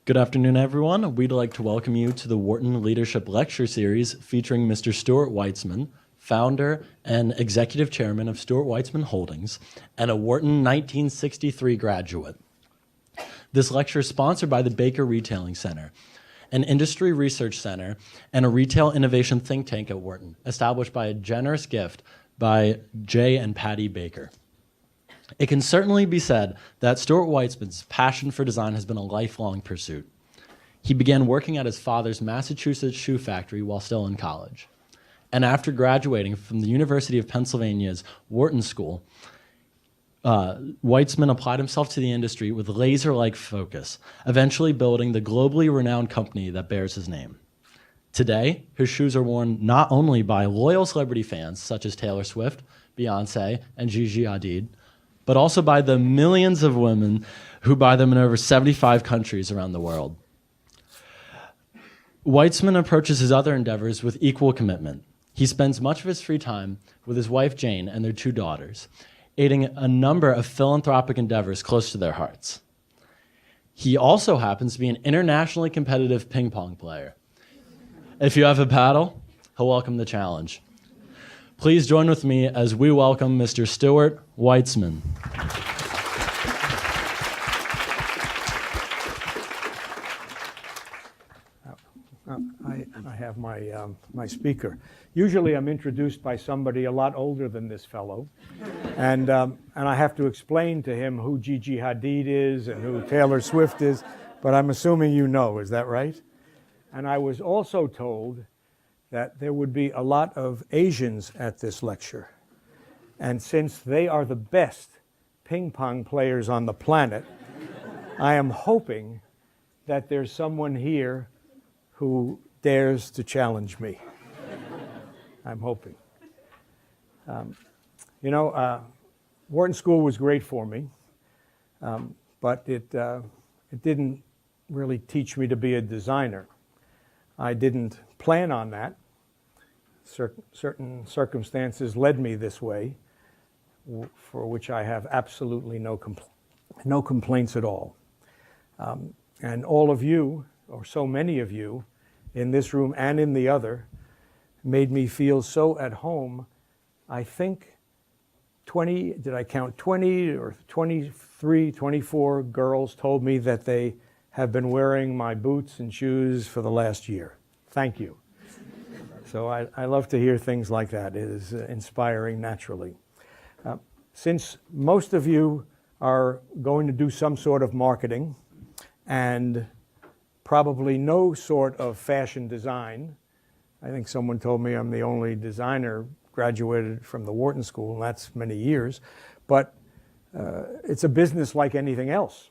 Good afternoon, everyone. We'd like to welcome you to the Wharton Leadership Lecture Series featuring Mr. Stuart Weitzman, founder and executive chairman of Stuart Weitzman Holdings, and a Wharton 1963 graduate. This lecture is sponsored by the Baker Retailing Center, an industry research center and a retail innovation think tank at Wharton, established by a generous gift by Jay and Patty Baker. It can certainly be said that Stuart Weitzman's passion for design has been a lifelong pursuit. He began working at his father's Massachusetts shoe factory while still in college. And after graduating from the University of Pennsylvania's Wharton School, Weitzman applied himself to the industry with laser-like focus, eventually building the globally renowned company that bears his name. Today, his shoes are worn not only by loyal celebrity fans such as Taylor Swift, Beyonce, and Gigi Hadid, but also by the millions of women who buy them in over 75 countries around the world. Weitzman approaches his other endeavors with equal commitment. He spends much of his free time with his wife Jane and their 2 daughters, aiding a number of philanthropic endeavors close to their hearts. He also happens to be an internationally competitive ping pong player. If you have a paddle, he'll welcome the challenge. Please join with me as we welcome Mr. Stuart Weitzman. I have my speaker. Usually I'm introduced by somebody a lot older than this fellow, and I have to explain to him who Gigi Hadid is and who Taylor Swift is, but I'm assuming you know, is that right? And I was also told that there would be a lot of Asians at this lecture. And since they are the best ping pong players on the planet, I am hoping that there's someone here who dares to challenge me. I'm hoping. Wharton School was great for me, but it didn't really teach me to be a designer. I didn't plan on that. Certain circumstances led me this way, for which I have absolutely no complaints at all. And all of you, or so many of you, in this room and in the other, made me feel so at home. I think 20 or 23, 24 girls told me that they have been wearing my boots and shoes for the last year. Thank you. So I love to hear things like that. It is inspiring naturally. Since most of you are going to do some sort of marketing and probably no sort of fashion design, I think someone told me I'm the only designer graduated from the Wharton School, and that's many years, but it's a business like anything else.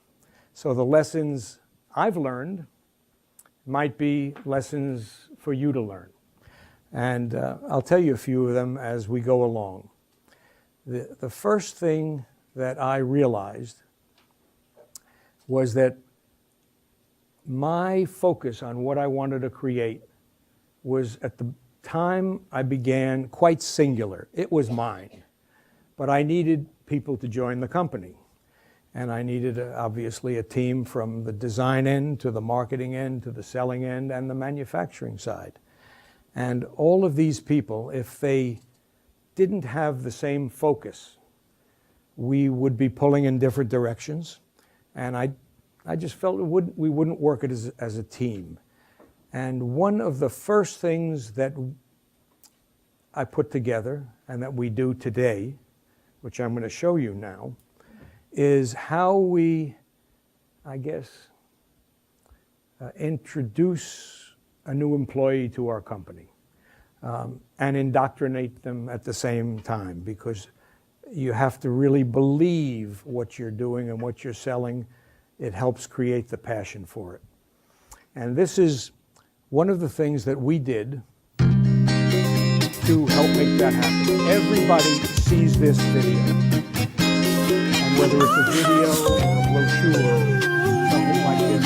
So the lessons I've learned might be lessons for you to learn. And I'll tell you a few of them as we go along. The first thing that I realized was that my focus on what I wanted to create was, at the time I began, quite singular. It was mine. But I needed people to join the company. And I needed, obviously, a team from the design end to the marketing end to the selling end and the manufacturing side. And all of these people, if they didn't have the same focus, we would be pulling in different directions. And I just felt we wouldn't work it as a team. And one of the first things that I put together and that we do today, which I'm going to show you now, is how we, I guess, introduce a new employee to our company and indoctrinate them at the same time, because you have to really believe what you're doing and what you're selling. It helps create the passion for it. And this is one of the things that we did to help make that happen. Everybody sees this video. And whether it's a video or a brochure, something like this.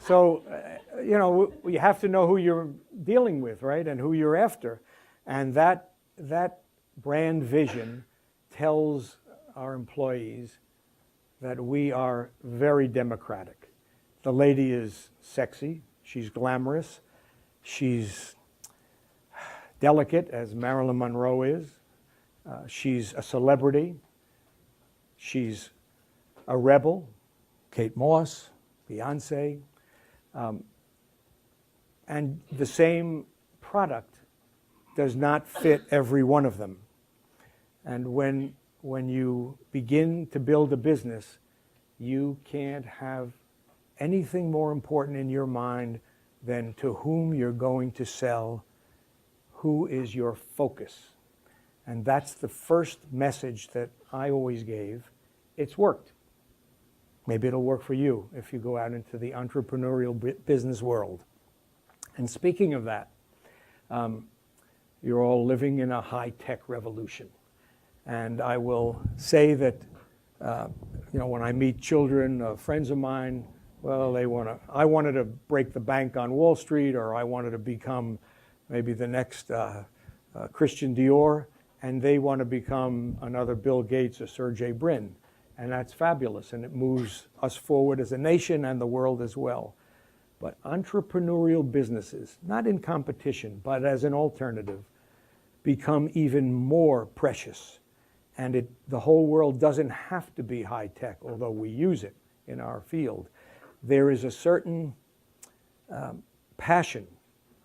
So, you know, you have to know who you're dealing with, right, and who you're after. And that brand vision tells our employees that we are very democratic. The lady is sexy, she's glamorous, she's delicate, as Marilyn Monroe is. She's a celebrity. She's a rebel, Kate Moss, Beyonce. And the same product does not fit every one of them. And when you begin to build a business, you can't have anything more important in your mind than to whom you're going to sell, who is your focus. And that's the first message that I always gave. It's worked. Maybe it'll work for you if you go out into the entrepreneurial business world. And speaking of that, you're all living in a high-tech revolution. And I will say that, you know, when I meet children, friends of mine, well, I wanted to break the bank on Wall Street, or I wanted to become maybe the next Christian Dior, and they want to become another Bill Gates or Sergey Brin. And that's fabulous, and it moves us forward as a nation and the world as well. But entrepreneurial businesses, not in competition, but as an alternative, become even more precious. And the whole world doesn't have to be high tech, although we use it in our field. There is a certain passion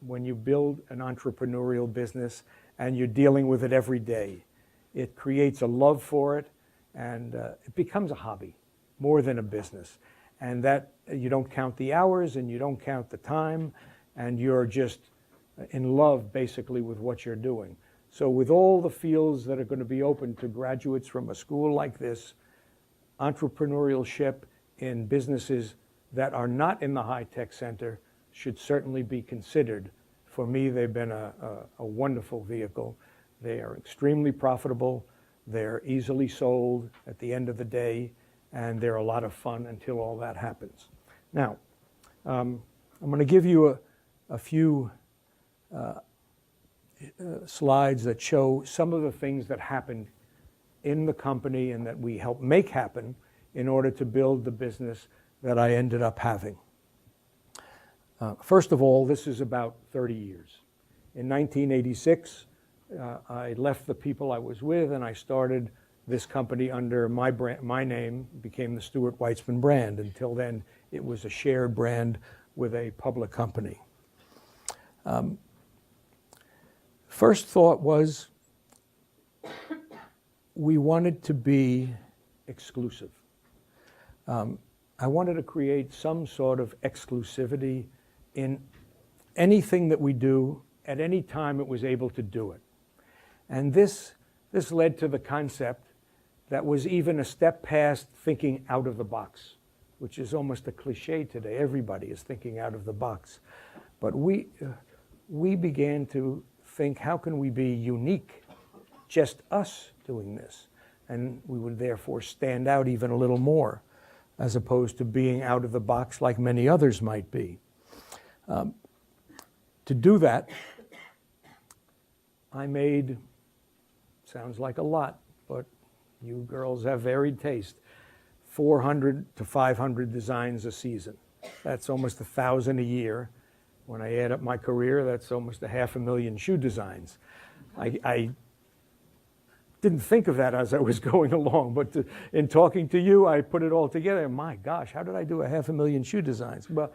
when you build an entrepreneurial business and you're dealing with it every day. It creates a love for it, and it becomes a hobby more than a business. And that you don't count the hours and you don't count the time, and you're just in love basically with what you're doing. So with all the fields that are going to be open to graduates from a school like this, entrepreneurship in businesses that are not in the high-tech center should certainly be considered. For me, they've been a wonderful vehicle. They are extremely profitable. They're easily sold at the end of the day, and they're a lot of fun until all that happens. Now, I'm going to give you a few slides that show some of the things that happened in the company and that we helped make happen in order to build the business that I ended up having. First of all, this is about 30 years. In 1986, I left the people I was with and I started this company under my name, became the Stuart Weitzman brand. Until then, it was a shared brand with a public company. First thought was we wanted to be exclusive. I wanted to create some sort of exclusivity in anything that we do at any time it was able to do it. And this led to the concept that was even a step past thinking out of the box, which is almost a cliche today. Everybody is thinking out of the box. But we began to think, how can we be unique, just us doing this? And we would therefore stand out even a little more, as opposed to being out of the box like many others might be. To do that, I made, sounds like a lot, but you girls have varied taste, 400 to 500 designs a season. That's almost 1,000 a year. When I add up my career, that's almost 500,000 shoe designs. I didn't think of that as I was going along, but in talking to you, I put it all together. My gosh, how did I do 500,000 shoe designs? Well,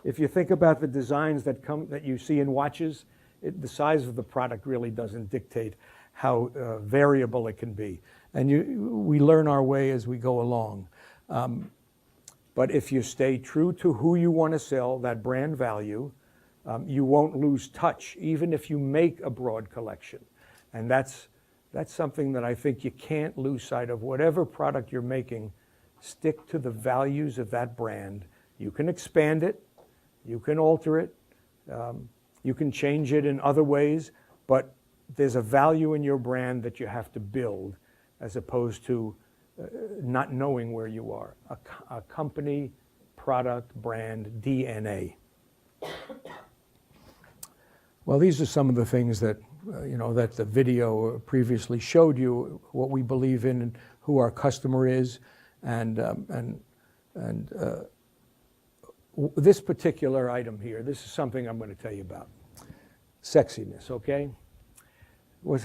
if you think about the designs that you see in watches, the size of the product really doesn't dictate how variable it can be. And we learn our way as we go along. But if you stay true to who you want to sell, that brand value, you won't lose touch, even if you make a broad collection. And that's something that I think you can't lose sight of. Whatever product you're making, stick to the values of that brand. You can expand it, you can alter it, you can change it in other ways, but there's a value in your brand that you have to build, as opposed to not knowing where you are. A company product brand DNA. Well, these are some of the things that, that the video previously showed you, what we believe in and who our customer is. This particular item here, this is something I'm going to tell you about. Sexiness, okay?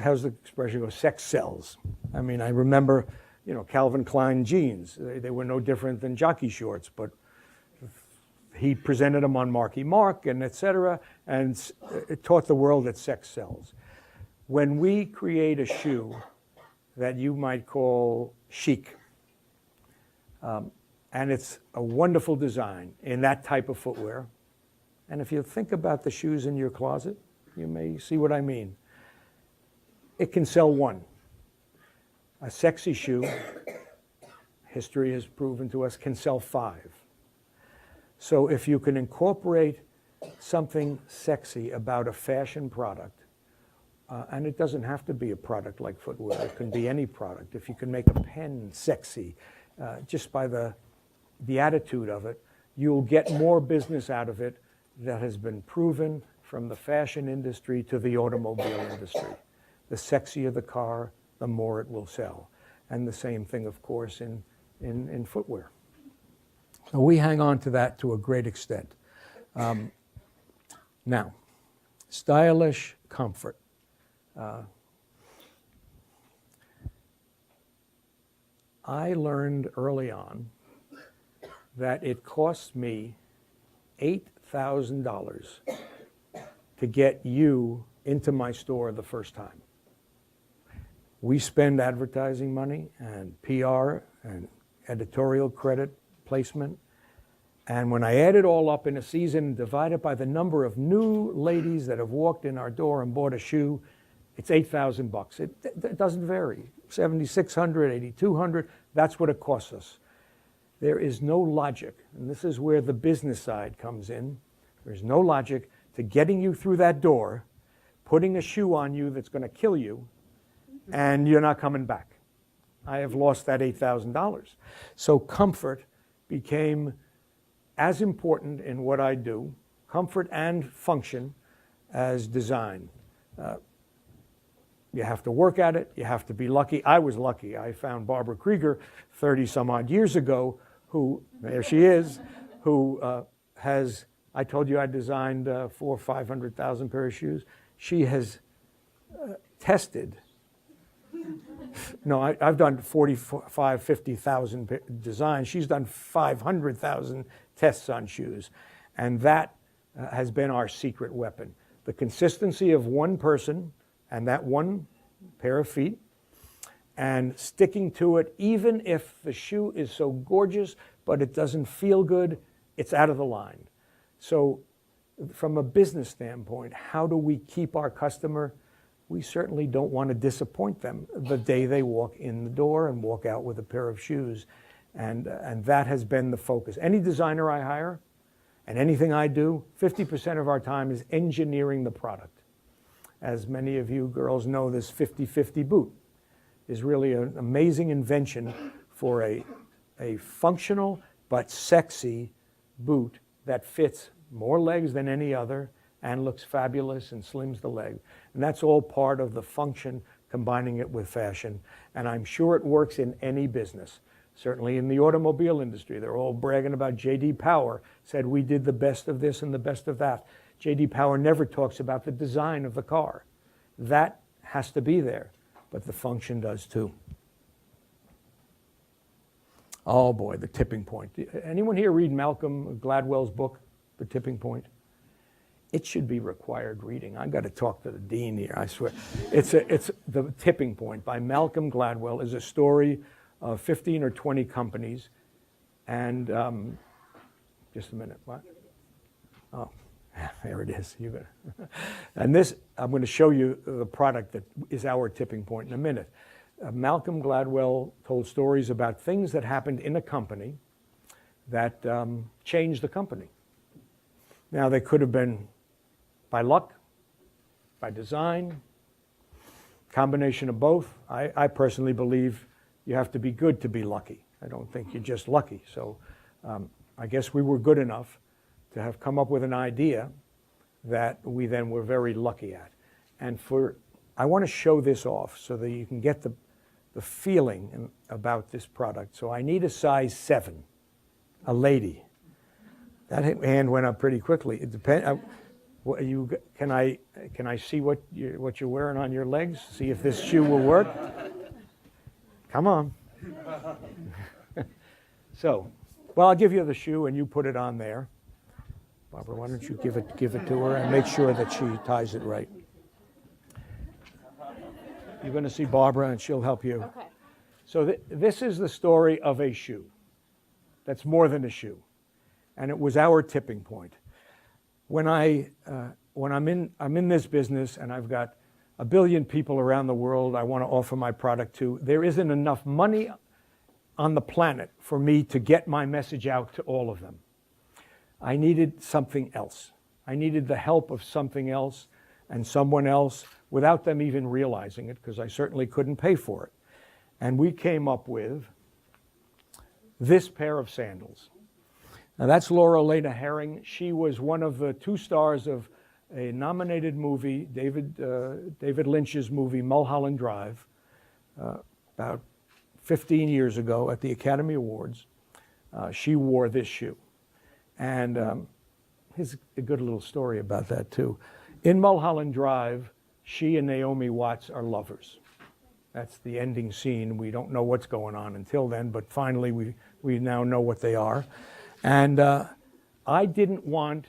How's the expression go? Sex sells. I mean, I remember, Calvin Klein jeans. They were no different than jockey shorts, but he presented them on Marky Mark and et cetera, and it taught the world that sex sells. When we create a shoe that you might call chic, and it's a wonderful design in that type of footwear, and if you think about the shoes in your closet, you may see what I mean. It can sell one. A sexy shoe, history has proven to us, can sell 5. So if you can incorporate something sexy about a fashion product, and it doesn't have to be a product like footwear, it can be any product. If you can make a pen sexy, just by the attitude of it, you'll get more business out of it. That has been proven from the fashion industry to the automobile industry. The sexier the car, the more it will sell. And the same thing, of course, in footwear. So we hang on to that to a great extent. Now, stylish comfort. I learned early on that it cost me $8,000 to get you into my store the first time. We spend advertising money and PR and editorial credit placement. And when I add it all up in a season, divide it by the number of new ladies that have walked in our door and bought a shoe, it's $8,000. It doesn't vary. $7,600, $8,200, that's what it costs us. There is no logic, and this is where the business side comes in. There's no logic to getting you through that door, putting a shoe on you that's going to kill you, and you're not coming back. I have lost that $8,000. So comfort became as important in what I do, comfort and function, as design. You have to work at it. You have to be lucky. I was lucky. I found Barbara Krieger 30 some odd years ago, who, there she is, who has, I told you I designed 400,000 or 500,000 pair of shoes. She has tested. No, I've done 45, 50,000 designs. She's done 500,000 tests on shoes. And that has been our secret weapon. The consistency of one person and that one pair of feet, and sticking to it, even if the shoe is so gorgeous, but it doesn't feel good, it's out of the line. So from a business standpoint, how do we keep our customer? We certainly don't want to disappoint them the day they walk in the door and walk out with a pair of shoes. And that has been the focus. Any designer I hire and anything I do, 50% of our time is engineering the product. As many of you girls know, this 50-50 boot is really an amazing invention for a functional but sexy boot that fits more legs than any other and looks fabulous and slims the leg. And that's all part of the function, combining it with fashion. And I'm sure it works in any business. Certainly in the automobile industry, they're all bragging about J.D. Power, said we did the best of this and the best of that. J.D. Power never talks about the design of the car. That has to be there, but the function does too. Oh boy, the tipping point. Anyone here read Malcolm Gladwell's book, The Tipping Point? It should be required reading. I've got to talk to the dean here, I swear. It's The Tipping Point by Malcolm Gladwell is a story of 15 or 20 companies. And just a minute, what? Oh, there it is. And this, I'm going to show you the product that is our tipping point in a minute. Malcolm Gladwell told stories about things that happened in a company that changed the company. Now, they could have been by luck, by design, combination of both. I personally believe you have to be good to be lucky. I don't think you're just lucky. So I guess we were good enough to have come up with an idea that we then were very lucky at. And I want to show this off so that you can get the feeling about this product. So I need a size 7, a lady. That hand went up pretty quickly. It depends. Can I see what you're wearing on your legs? See if this shoe will work. Come on. So, well, I'll give you the shoe and you put it on there. Barbara, why don't you give it to her and make sure that she ties it right. You're going to see Barbara and she'll help you. Okay. So this is the story of a shoe. That's more than a shoe. And it was our tipping point. When I'm in this business and I've got 1 billion people around the world I want to offer my product to, there isn't enough money on the planet for me to get my message out to all of them. I needed something else. I needed the help of something else and someone else without them even realizing it, because I certainly couldn't pay for it. And we came up with this pair of sandals. Now that's Laura Lena Herring. She was one of the 2 stars of a nominated movie, David Lynch's movie, Mulholland Drive, about 15 years ago at the Academy Awards. She wore this shoe. And here's a good little story about that too. In Mulholland Drive, she and Naomi Watts are lovers. That's the ending scene. We don't know what's going on until then, but finally we now know what they are. And I didn't want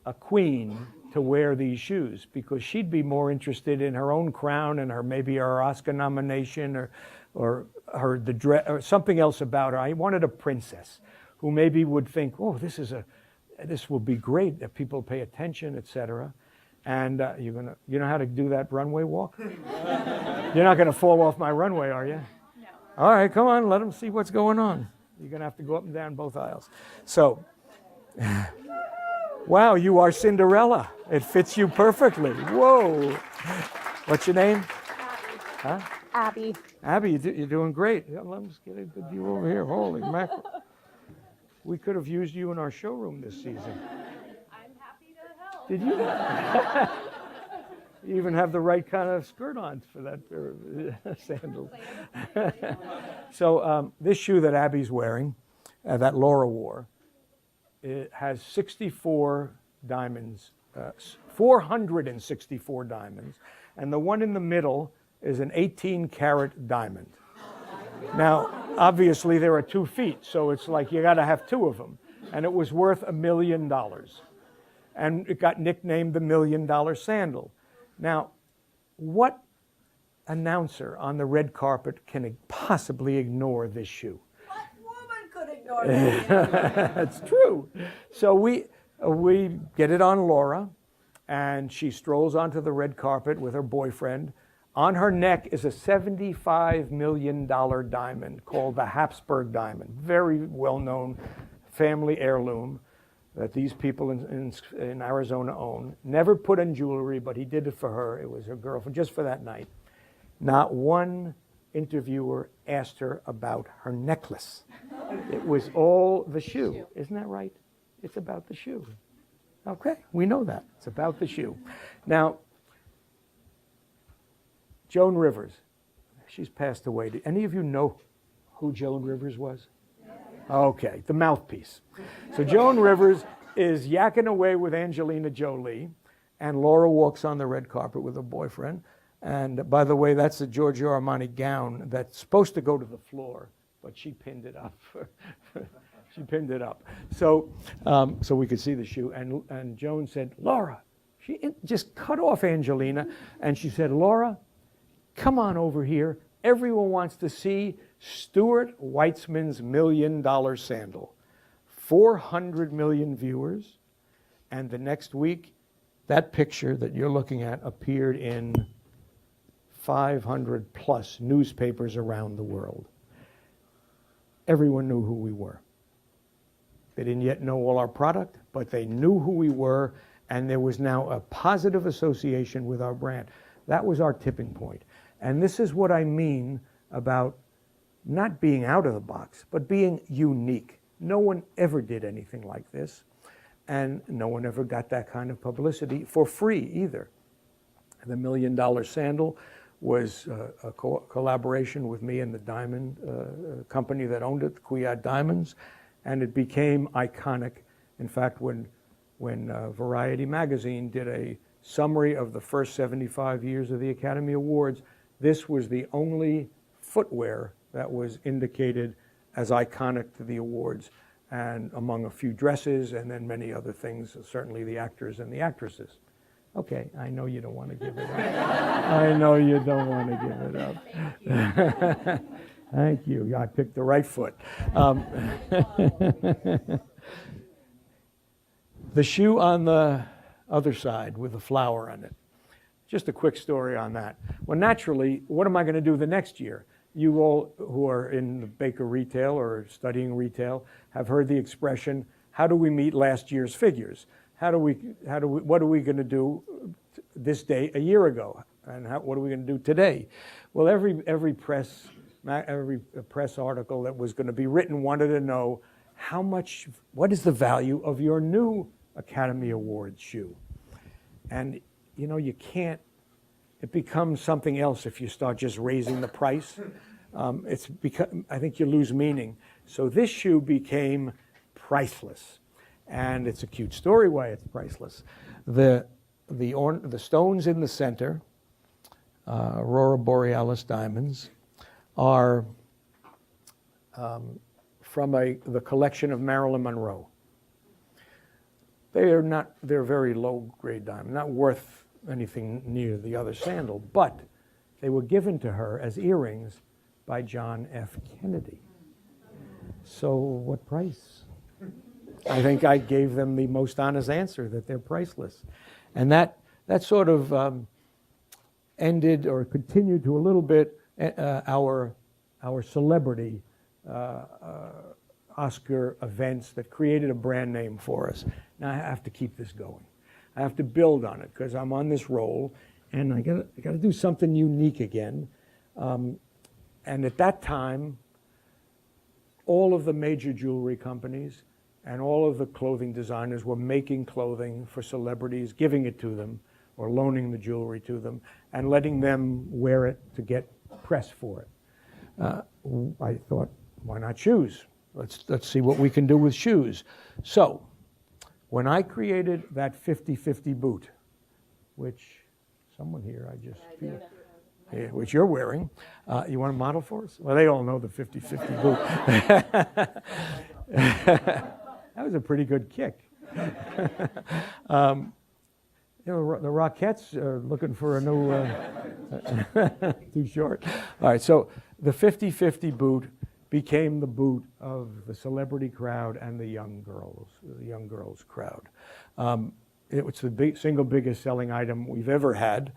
a queen to wear these shoes because she'd be more interested in her own crown and maybe her Oscar nomination or the dress or something else about her. I wanted a princess who maybe would think, oh, this will be great if people pay attention, etc. And you know how to do that runway walk? You're not going to fall off my runway, are you? No. All right, come on, let them see what's going on. You're going to have to go up and down both aisles. So, wow, you are Cinderella. It fits you perfectly. Whoa. What's your name? Abby. Huh? Abby. Abby, you're doing great. Yeah, let me just get a good view over here. Holy mackerel. We could have used you in our showroom this season. I'm happy to help. Did you? You even have the right kind of skirt on for that pair of sandals. So this shoe that Abby's wearing, that Laura wore, it has 64 diamonds, 464 diamonds, and the one in the middle is an 18-karat diamond. Now, obviously, there are 2 feet, so it's like you got to have 2 of them, and it was worth $1 million, and it got nicknamed the $1 million sandal. Now, what announcer on the red carpet can possibly ignore this shoe? What woman could ignore this? That's true. So we get it on Laura, and she strolls onto the red carpet with her boyfriend. On her neck is a $75 million diamond called the Habsburg diamond, very well-known family heirloom that these people in Arizona own. Never put on jewelry, but he did it for her. It was her girlfriend, just for that night. Not one interviewer asked her about her necklace. It was all the shoe. Isn't that right? It's about the shoe. Okay, we know that. It's about the shoe. Now, Joan Rivers, she's passed away. Do any of you know who Joan Rivers was? Okay, the mouthpiece. So Joan Rivers is yakking away with Angelina Jolie, and Laura walks on the red carpet with her boyfriend. And by the way, that's a Giorgio Armani gown that's supposed to go to the floor, but she pinned it up. She pinned it up. So we could see the shoe. And Joan said, Laura, she just cut off Angelina, and she said, Laura, come on over here. Everyone wants to see Stuart Weitzman's $1 million sandal. 400 million viewers. And the next week, that picture that you're looking at appeared in 500 plus newspapers around the world. Everyone knew who we were. They didn't yet know all our product, but they knew who we were, and there was now a positive association with our brand. That was our tipping point. And this is what I mean about not being out of the box, but being unique. No one ever did anything like this, and no one ever got that kind of publicity for free either. The $1 Million Sandal was a collaboration with me and the diamond company that owned it, Clio Diamonds, and it became iconic. In fact, when Variety magazine did a summary of the first 75 years of the Academy Awards, this was the only footwear that was indicated as iconic to the awards, and among a few dresses and then many other things, certainly the actors and the actresses. Okay, I know you don't want to give it up. I know you don't want to give it up. Thank you. I picked the right foot. The shoe on the other side with the flower on it. Just a quick story on that. Well, naturally, what am I going to do the next year? You all who are in the Baker retail or studying retail have heard the expression, how do we meet last year's figures? What are we going to do this day a year ago? And what are we going to do today? Well, every press article that was going to be written wanted to know what is the value of your new Academy Award shoe? And you know, you can't, it becomes something else if you start just raising the price. I think you lose meaning. So this shoe became priceless. And it's a cute story why it's priceless. The stones in the center, Aurora Borealis diamonds, are from the collection of Marilyn Monroe. They're very low grade diamond, not worth anything near the other sandal, but they were given to her as earrings by John F. Kennedy. So what price? I think I gave them the most honest answer, that they're priceless. And that sort of ended or continued to a little bit our celebrity Oscar events that created a brand name for us. Now I have to keep this going. I have to build on it because I'm on this roll, and I got to do something unique again. And at that time, all of the major jewelry companies and all of the clothing designers were making clothing for celebrities, giving it to them, or loaning the jewelry to them, and letting them wear it to get press for it. I thought, why not shoes? Let's see what we can do with shoes. So, when I created that 50-50 boot, which someone here, I just feel, yeah, which you're wearing, you want to model for us? Well, they all know the 50-50 boot. That was a pretty good kick. You know, the Rockettes are looking for a new, too short. All right, so the 50-50 boot became the boot of the celebrity crowd and the young girls crowd. It was the single biggest selling item we've ever had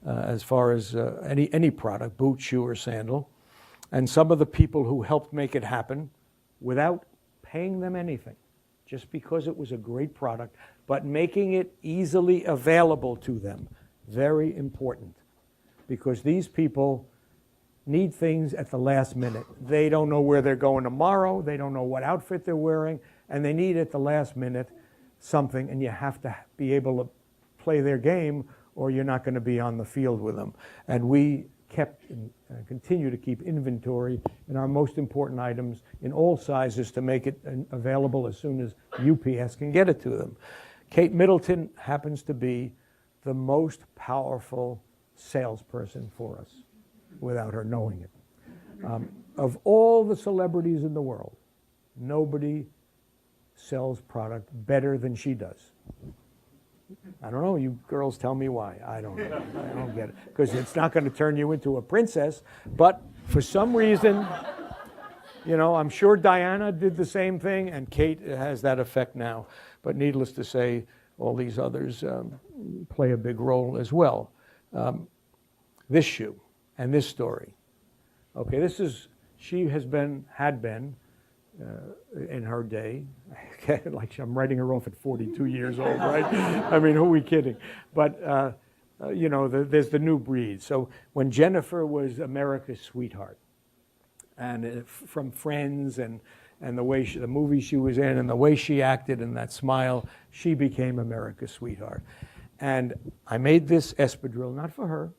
as far as any product, boot, shoe, or sandal. And some of the people who helped make it happen without paying them anything, just because it was a great product, but making it easily available to them. Very important, because these people need things at the last minute. They don't know where they're going tomorrow, they don't know what outfit they're wearing, and they need at the last minute something, and you have to be able to play their game or you're not going to be on the field with them. And we kept and continue to keep inventory in our most important items in all sizes to make it available as soon as UPS can get it to them. Kate Middleton happens to be the most powerful salesperson for us without her knowing it. Of all the celebrities in the world, nobody sells product better than she does. I don't know, you girls tell me why. I don't know. I don't get it. Because it's not going to turn you into a princess, but for some reason, you know, I'm sure Diana did the same thing, and Kate has that effect now. But needless to say, all these others play a big role as well. This shoe and this story. Okay, she had been, in her day, like I'm writing her off at 42 years old, right? I mean, who are we kidding? But, you know, there's the new breed. So when Jennifer was America's sweetheart, and from friends, and and the way the movie she was in and the way she acted and that smile, she became America's sweetheart. And I made this espadrille, not for her,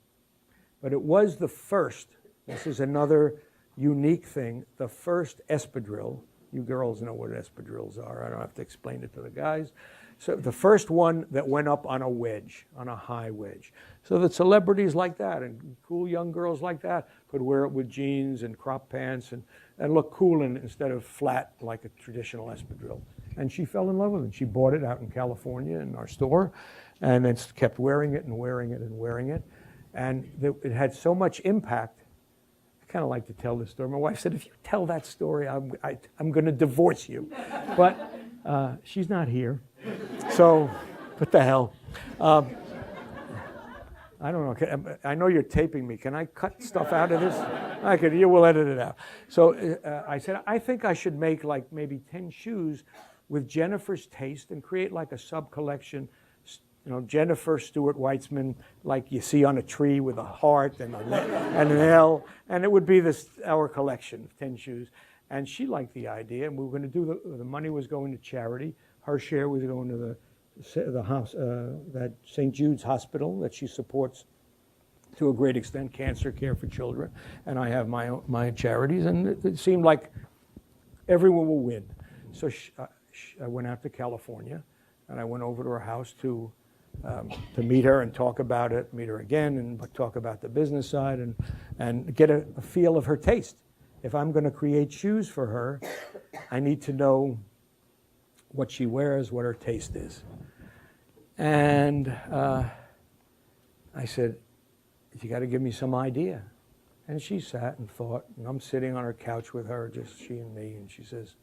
but it was the first, this is another unique thing, the first espadrille. You girls know what espadrilles are. I don't have to explain it to the guys. So the first one that went up on a wedge, on a high wedge. So that celebrities like that and cool young girls like that could wear it with jeans and crop pants and look cool instead of flat like a traditional espadrille. And she fell in love with it. She bought it out in California in our store and then kept wearing it and wearing it and wearing it. And it had so much impact. I kind of like to tell this story. My wife said, if you tell that story, I'm going to divorce you. But she's not here. So, what the hell? I don't know. I know you're taping me. Can I cut stuff out of this? I could. You will edit it out. So I said, I think I should make like maybe 10 shoes with Jennifer's taste and create like a sub-collection. You know, Jennifer Stuart Weitzman, like you see on a tree with a heart and an L, and it would be our collection of 10 shoes. And she liked the idea, and we were going to do the money was going to charity. Her share was going to that St. Jude's Hospital that she supports to a great extent, cancer care for children, and I have my charities, and it seemed like everyone will win. So I went out to California, and I went over to her house to meet her and talk about it, meet her again, and talk about the business side, and get a feel of her taste. If I'm going to create shoes for her, I need to know what she wears, what her taste is. And I said, you got to give me some idea. And she sat and thought, and I'm sitting on her couch with her, just she and me, and she says,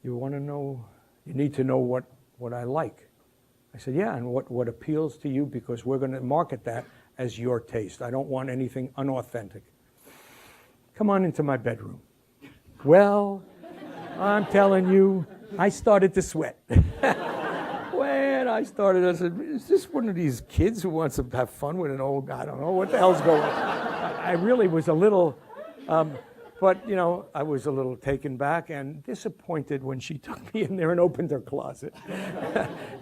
you want to know, you need to know what I like. I said, yeah, and what appeals to you, because we're going to market that as your taste. I don't want anything unauthentic. Come on into my bedroom. Well, I'm telling you, I started to sweat. When I started, I said, is this one of these kids who wants to have fun with an old guy? I don't know what the hell's going on. I really was a little, but, you know, I was a little taken back and disappointed when she took me in there and opened her closet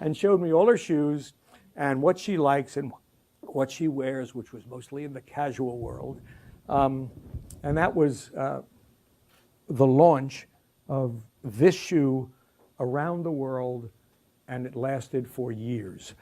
and showed me all her shoes and what she likes and what she wears, which was mostly in the casual world. And that was the launch of this shoe around the world, and it lasted for years.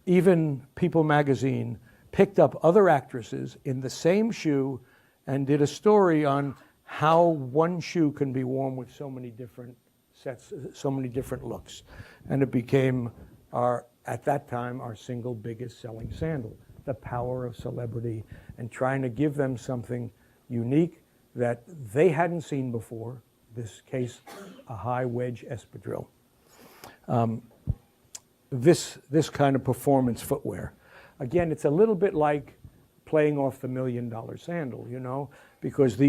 Even People magazine picked up other actresses in the same shoe and did a story on how one shoe can be worn with so many different sets, so many different looks. And it became at that time, our single biggest selling sandal. The power of celebrity and trying to give them something unique that they hadn't seen before. This case, a high wedge espadrille. This kind of performance footwear. Again, it's a little bit like playing off the $1 million sandal, you know, because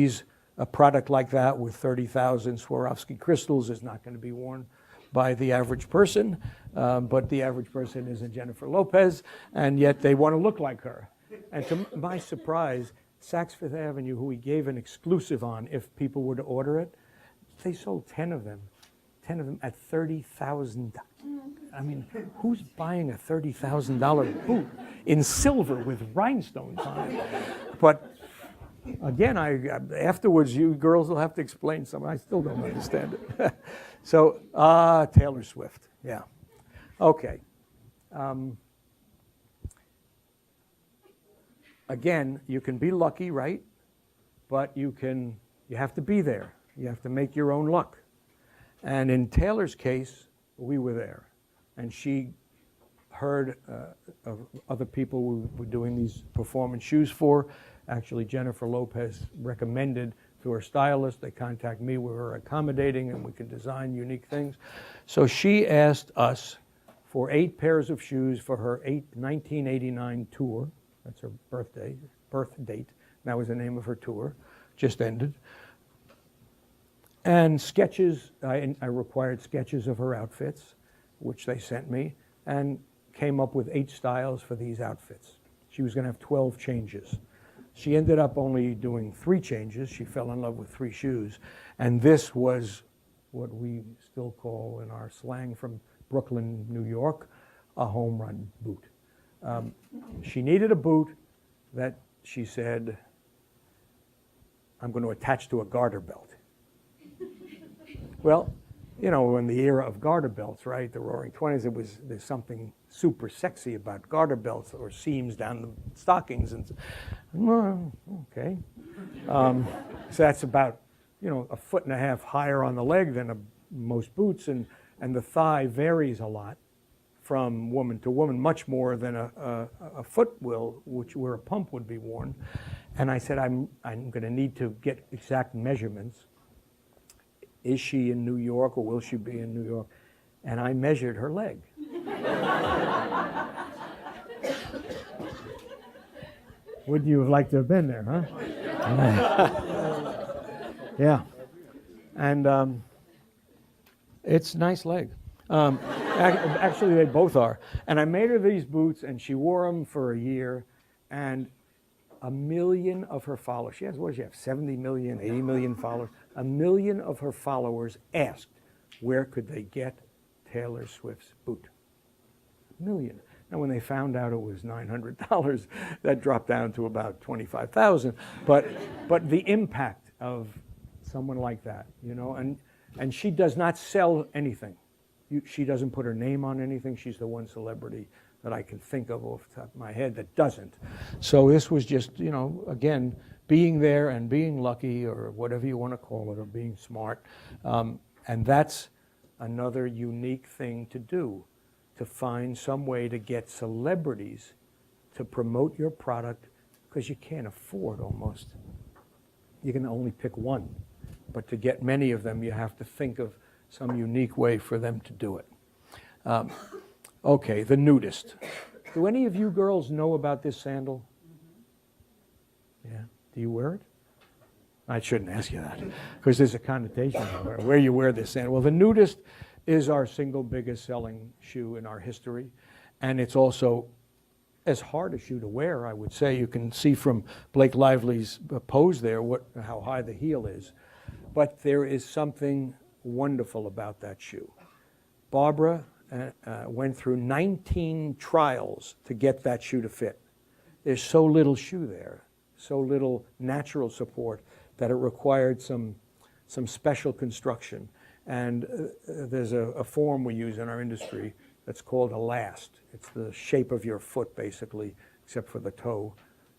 a product like that with 30,000 Swarovski crystals is not going to be worn by the average person, but the average person isn't Jennifer Lopez, and yet they want to look like her. And to my surprise, Saks Fifth Avenue, who we gave an exclusive on if people were to order it, they sold 10 of them at $30,000. I mean, who's buying a $30,000 boot in silver with rhinestones on it? But again, afterwards, you girls will have to explain something. I still don't understand it. So, Taylor Swift, yeah. Okay. Again, you can be lucky, right? But you have to be there. You have to make your own luck. And in Taylor's case, we were there. And she heard of other people who were doing these performance shoes for. Actually, Jennifer Lopez recommended through her stylist. They contact me. We were accommodating and we can design unique things. So she asked us for 8 pairs of shoes for her 1989 tour. That's her birth date. That was the name of her tour. Just ended. And sketches, I required sketches of her outfits, which they sent me, and came up with 8 styles for these outfits. She was going to have 12 changes. She ended up only doing 3 changes. She fell in love with 3 shoes. And this was what we still call in our slang from Brooklyn, New York, a home run boot. She needed a boot that she said, I'm going to attach to a garter belt. Well, you know, in the era of garter belts, right, the Roaring '20s, there's something super sexy about garter belts or seams down the stockings. And well, okay. So that's about, you know, 1.5 feet higher on the leg than most boots, and the thigh varies a lot from woman to woman, much more than a foot will, where a pump would be worn. And I said, I'm going to need to get exact measurements. Is she in New York, or will she be in New York? And I measured her leg. Would you have liked to have been there, huh? Yeah. And it's a nice leg. Actually, they both are. And I made her these boots, and she wore them for a year, and 1 million of her followers, she has, what does she have, 70 million, 80 million followers? 1 million of her followers asked, where could they get Taylor Swift's boot? 1 million. Now, when they found out it was $900, that dropped down to about 25,000. But the impact of someone like that, you know, and she does not sell anything. She doesn't put her name on anything. She's the one celebrity that I can think of off the top of my head that doesn't. So this was just, you know, again, being there and being lucky, or whatever you want to call it, or being smart. And that's another unique thing to do, to find some way to get celebrities to promote your product, because you can't afford almost. You can only pick one. But to get many of them, you have to think of some unique way for them to do it. Okay, the Nudist. Do any of you girls know about this sandal? Yeah. Do you wear it? I shouldn't ask you that, because there's a connotation of where you wear this sandal. Well, the Nudist is our single biggest selling shoe in our history, and it's also as hard a shoe to wear, I would say. You can see from Blake Lively's pose there how high the heel is. But there is something wonderful about that shoe. Barbara went through 19 trials to get that shoe to fit. There's so little shoe there, so little natural support, that it required some special construction. And there's a form we use in our industry that's called a last. It's the shape of your foot, basically, except for the toe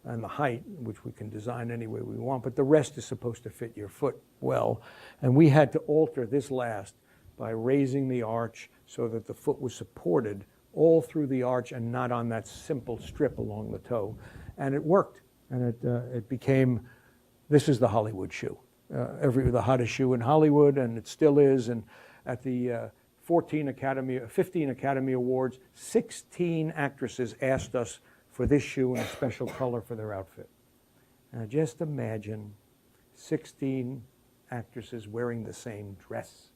and the height, which we can design any way we want, but the rest is supposed to fit your foot well. And we had to alter this last by raising the arch so that the foot was supported all through the arch and not on that simple strip along the toe. And it worked, and it became, this is the Hollywood shoe. The hottest shoe in Hollywood, and it still is. And at the 15 Academy Awards, 16 actresses asked us for this shoe in a special color for their outfit. Now just imagine 16 actresses wearing the same dress.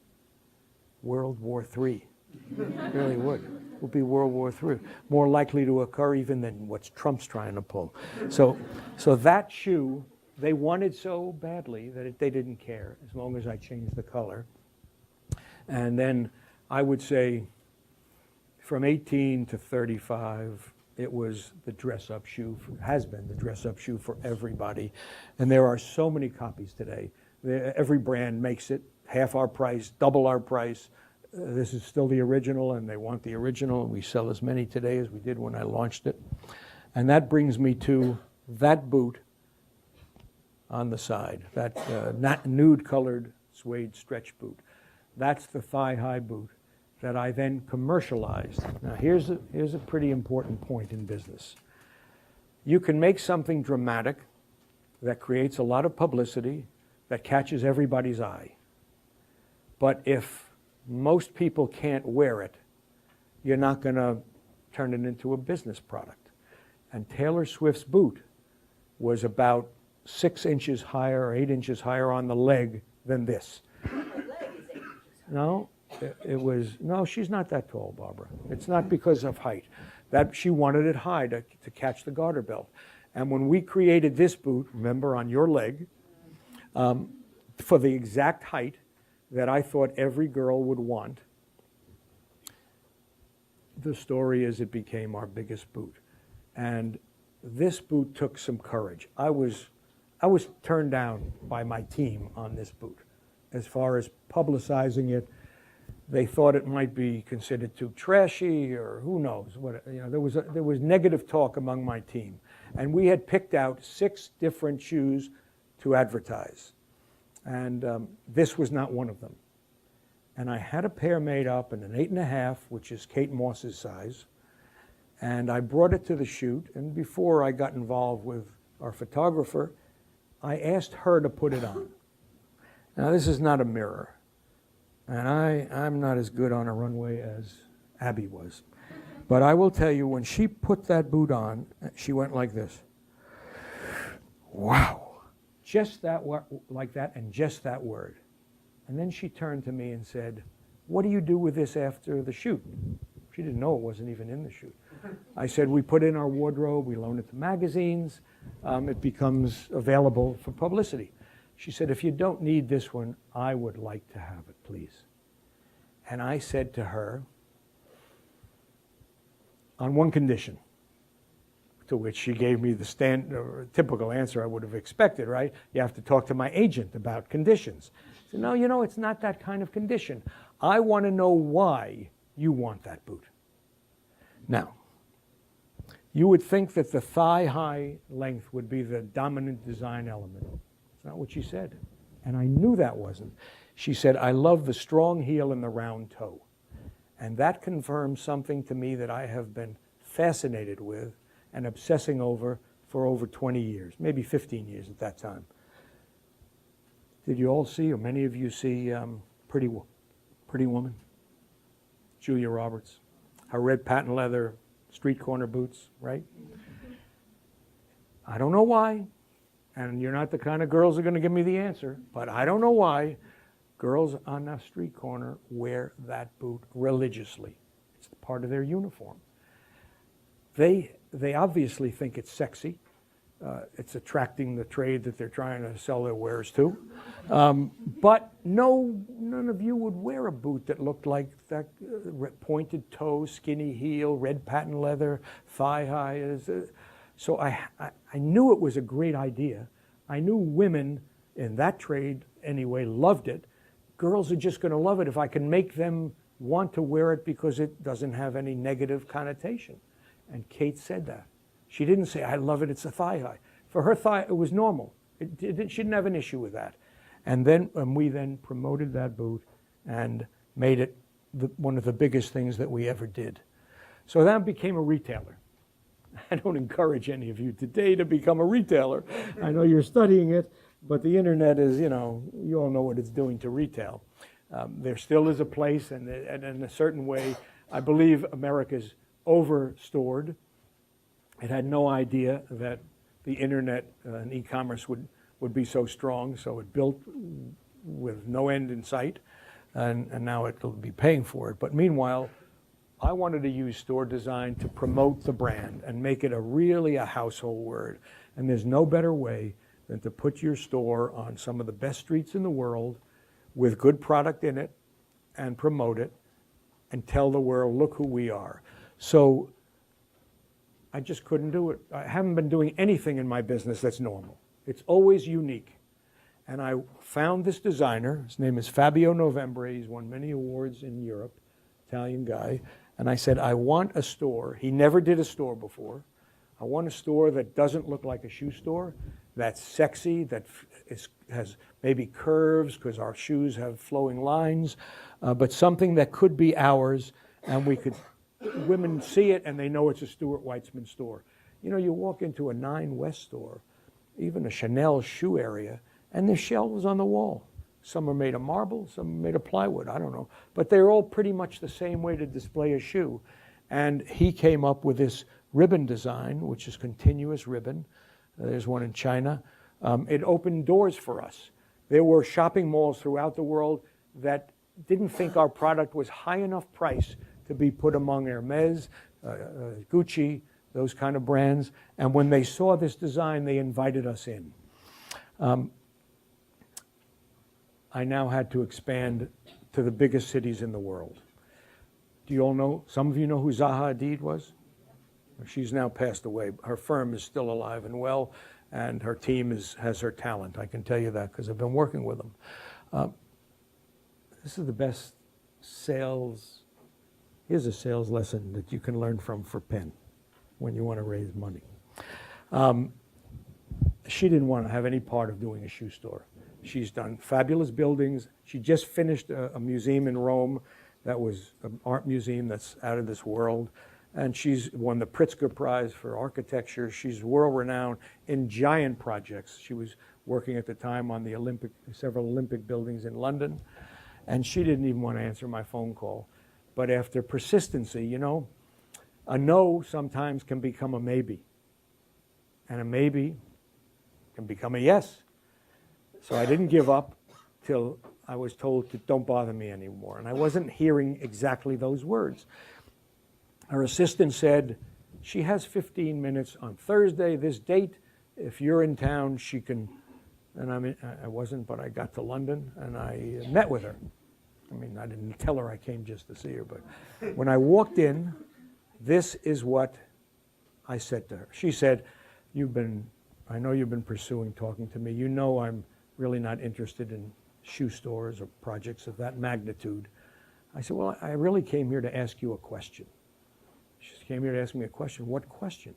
World War III. It really would. It would be World War III. More likely to occur even than what Trump's trying to pull. So that shoe, they wanted so badly that they didn't care, as long as I changed the color. And then I would say from 18 to 35, it was the dress-up shoe, has been the dress-up shoe for everybody. And there are so many copies today. Every brand makes it, half our price, double our price. This is still the original, and they want the original. We sell as many today as we did when I launched it. And that brings me to that boot on the side, that nude-colored suede stretch boot. That's the thigh-high boot that I then commercialized. Now here's a pretty important point in business. You can make something dramatic that creates a lot of publicity, that catches everybody's eye. But if most people can't wear it, you're not going to turn it into a business product. And Taylor Swift's boot was about 6 inches higher or 8 inches higher on the leg than this. The leg is 8 inches high. No, no, she's not that tall, Barbara. It's not because of height. That she wanted it high to catch the garter belt. And when we created this boot, remember, on your leg, for the exact height that I thought every girl would want, the story is it became our biggest boot. And this boot took some courage. I was turned down by my team on this boot. As far as publicizing it, they thought it might be considered too trashy, or who knows what. There was negative talk among my team, and we had picked out 6 different shoes to advertise, and this was not one of them. And I had a pair made up in an 8.5, which is Kate Moss's size, and I brought it to the shoot. And before I got involved with our photographer, I asked her to put it on. Now, this is not a mirror, and I'm not as good on a runway as Abby was. But I will tell you, when she put that boot on, she went like this. Wow. Just that, like that, and just that word. And then she turned to me and said, what do you do with this after the shoot? She didn't know it wasn't even in the shoot. I said, we put it in our wardrobe, we loan it to magazines, it becomes available for publicity. She said, if you don't need this one, I would like to have it, please. And I said to her, on one condition, to which she gave me the typical answer I would have expected, right? You have to talk to my agent about conditions. I said, no, it's not that kind of condition. I want to know why you want that boot. Now, you would think that the thigh-high length would be the dominant design element. It's not what she said. And I knew that wasn't. She said, I love the strong heel and the round toe. And that confirms something to me that I have been fascinated with and obsessing over for over 20 years, maybe 15 years at that time. Did you all see, or many of you see, Pretty Woman? Julia Roberts. Her red patent leather street corner boots, right? I don't know why, and you're not the kind of girls who are going to give me the answer, but I don't know why girls on the street corner wear that boot religiously. It's part of their uniform. They obviously think it's sexy. It's attracting the trade that they're trying to sell their wares to. But none of you would wear a boot that looked like that pointed toe, skinny heel, red patent leather, thigh high. So I knew it was a great idea. I knew women in that trade, anyway, loved it. Girls are just going to love it if I can make them want to wear it because it doesn't have any negative connotation. And Kate said that. She didn't say, I love it, it's a thigh high. For her thigh, it was normal. She didn't have an issue with that. And we then promoted that boot and made it one of the biggest things that we ever did. So that became a retailer. I don't encourage any of you today to become a retailer. I know you're studying it, but the internet is, you all know what it's doing to retail. There still is a place, and in a certain way, I believe America's over-stored. It had no idea that the internet and e-commerce would be so strong, so it built with no end in sight, and now it'll be paying for it. But meanwhile, I wanted to use store design to promote the brand and make it really a household word. And there's no better way than to put your store on some of the best streets in the world with good product in it and promote it and tell the world, look who we are. So I just couldn't do it. I haven't been doing anything in my business that's normal. It's always unique. And I found this designer. His name is Fabio Novembre. He's won many awards in Europe, Italian guy. And I said, I want a store. He never did a store before. I want a store that doesn't look like a shoe store, that's sexy, that has maybe curves because our shoes have flowing lines, but something that could be ours, and women see it and they know it's a Stuart Weitzman store. You walk into a 9 West store, even a Chanel shoe area, and there's shelves on the wall. Some are made of marble, some are made of plywood, I don't know. But they're all pretty much the same way to display a shoe. And he came up with this ribbon design, which is continuous ribbon. There's one in China. It opened doors for us. There were shopping malls throughout the world that didn't think our product was high enough price to be put among Hermes, Gucci, those kind of brands. And when they saw this design, they invited us in. I now had to expand to the biggest cities in the world. Do you all know, some of you know who Zaha Hadid was? She's now passed away. Her firm is still alive and well, and her team has her talent. I can tell you that because I've been working with them. This is the best sales. Here's a sales lesson that you can learn from for Penn when you want to raise money. She didn't want to have any part of doing a shoe store. She's done fabulous buildings. She just finished a museum in Rome that was an art museum that's out of this world. And she's won the Pritzker Prize for architecture. She's world-renowned in giant projects. She was working at the time on the several Olympic buildings in London. And she didn't even want to answer my phone call. But after persistency, you know, a no sometimes can become a maybe. And a maybe can become a yes. So I didn't give up till I was told to don't bother me anymore. And I wasn't hearing exactly those words. Her assistant said, she has 15 minutes on Thursday, this date. If you're in town, she can. And I wasn't, but I got to London and I met with her. I mean, I didn't tell her I came just to see her, but when I walked in, this is what I said to her. She said, I know you've been pursuing talking to me. You know I'm really not interested in shoe stores or projects of that magnitude. I said, well, I really came here to ask you a question. She came here to ask me a question. What question?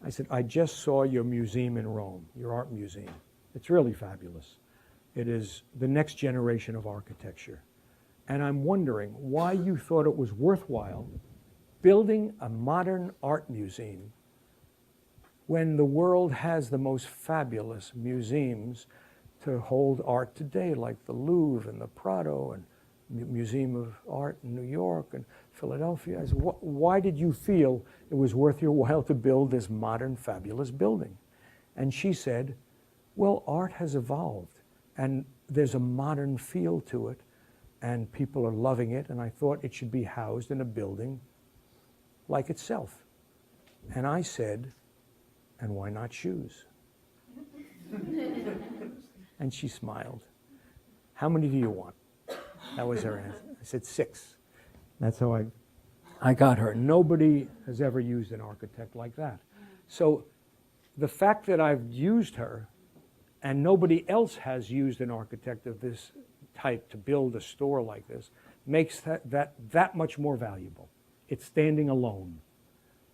I said, I just saw your museum in Rome, your art museum. It's really fabulous. It is the next generation of architecture. And I'm wondering why you thought it was worthwhile building a modern art museum when the world has the most fabulous museums to hold art today, like the Louvre and the Prado and Museum of Art in New York and Philadelphia. I said, why did you feel it was worth your while to build this modern, fabulous building? And she said, well, art has evolved, and there's a modern feel to it, and people are loving it, and I thought it should be housed in a building like itself. And I said, and why not shoes? And she smiled. How many do you want? That was her answer. I said 6. That's how I got her. Nobody has ever used an architect like that. So the fact that I've used her and nobody else has used an architect of this type to build a store like this makes that much more valuable. It's standing alone.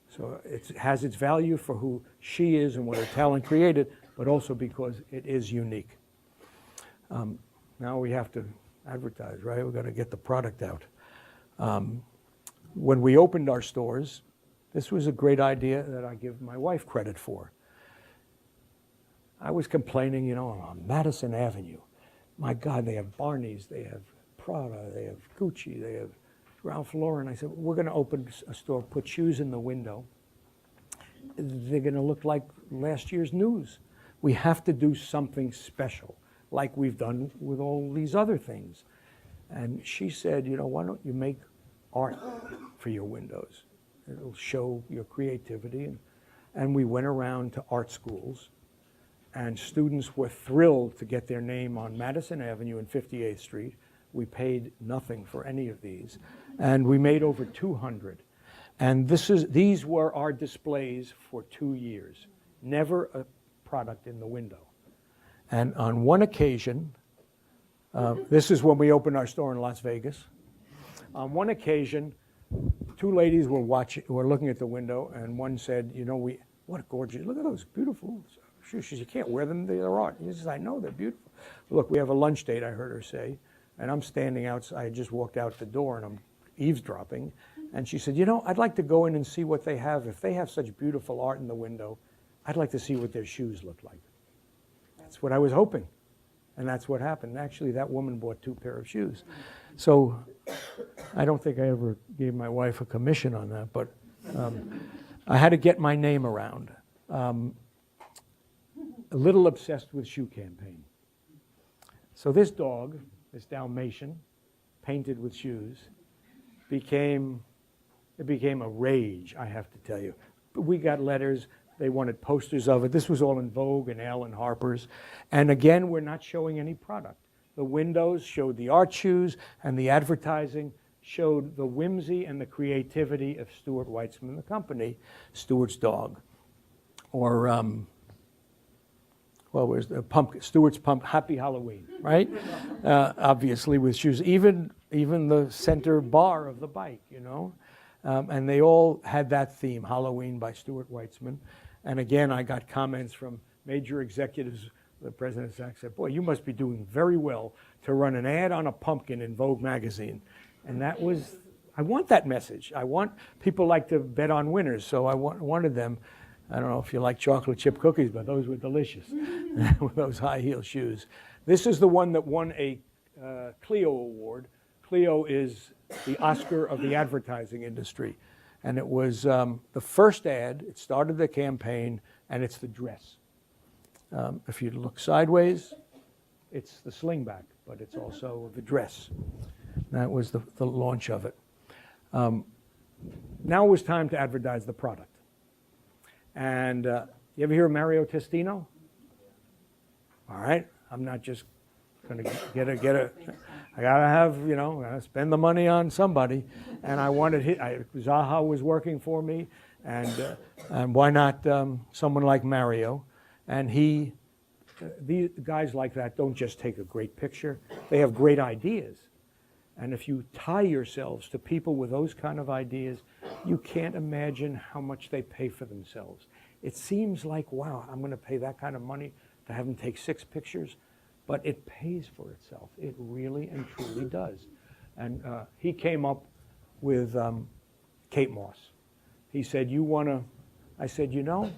So it has its value for who she is and what her talent created, but also because it is unique. Now we have to advertise, right? We've got to get the product out. When we opened our stores, this was a great idea that I give my wife credit for. I was complaining, you know, on Madison Avenue. My God, they have Barney's, they have Prada, they have Gucci, they have Ralph Lauren. I said, we're going to open a store, put shoes in the window. They're going to look like last year's news. We have to do something special, like we've done with all these other things. And she said, you know, why don't you make art for your windows? It'll show your creativity. And we went around to art schools, and students were thrilled to get their name on Madison Avenue and 58th Street. We paid nothing for any of these. And we made over 200. And these were our displays for 2 years. Never a product in the window. And on one occasion, this is when we opened our store in Las Vegas. On one occasion, 2 ladies were looking at the window, and one said, you know, what a gorgeous, look at those beautiful shoes. She said, you can't wear them, they're art. He says, I know, they're beautiful. Look, we have a lunch date, I heard her say, and I'm standing outside. I just walked out the door, and I'm eavesdropping. And she said, you know, I'd like to go in and see what they have. If they have such beautiful art in the window, I'd like to see what their shoes look like. That's what I was hoping. And that's what happened. Actually, that woman bought 2 pairs of shoes. So I don't think I ever gave my wife a commission on that, but I had to get my name around. A little obsessed with shoe campaign. So this dog, this Dalmatian, painted with shoes, became a rage, I have to tell you. we got letters. They wanted posters of it. This was all in Vogue and Elle and Harper's. And again, we're not showing any product. The windows showed the art shoes, and the advertising showed the whimsy and the creativity of Stuart Weitzman, the company, Stuart's dog. Or, well, where's the pumpkin? Stuart's Happy Halloween, right? Obviously with shoes. Even the center bar of the bike, you know? And they all had that theme, Halloween by Stuart Weitzman. And again, I got comments from major executives. The president of Saks said, boy, you must be doing very well to run an ad on a pumpkin in Vogue magazine. And that was, I want that message. I want, people like to bet on winners, so I wanted them. I don't know if you like chocolate chip cookies, but those were delicious with those high heel shoes. This is the one that won a Clio Award. Clio is the Oscar of the advertising industry. And it was the first ad, it started the campaign, and it's the dress. If you look sideways, it's the slingback, but it's also the dress. That was the launch of it. Now it was time to advertise the product. And you ever hear of Mario Testino? All right, I'm not just going to get a. I gotta have, you know, I gotta spend the money on somebody, and I wanted Zaha was working for me, and why not someone like Mario? And these guys like that don't just take a great picture; they have great ideas. And if you tie yourselves to people with those kind of ideas, you can't imagine how much they pay for themselves. It seems like, wow, I'm going to pay that kind of money to have them take 6 pictures, but it pays for itself. It really and truly does. And he came up with Kate Moss. He said, you want to, I said, you know,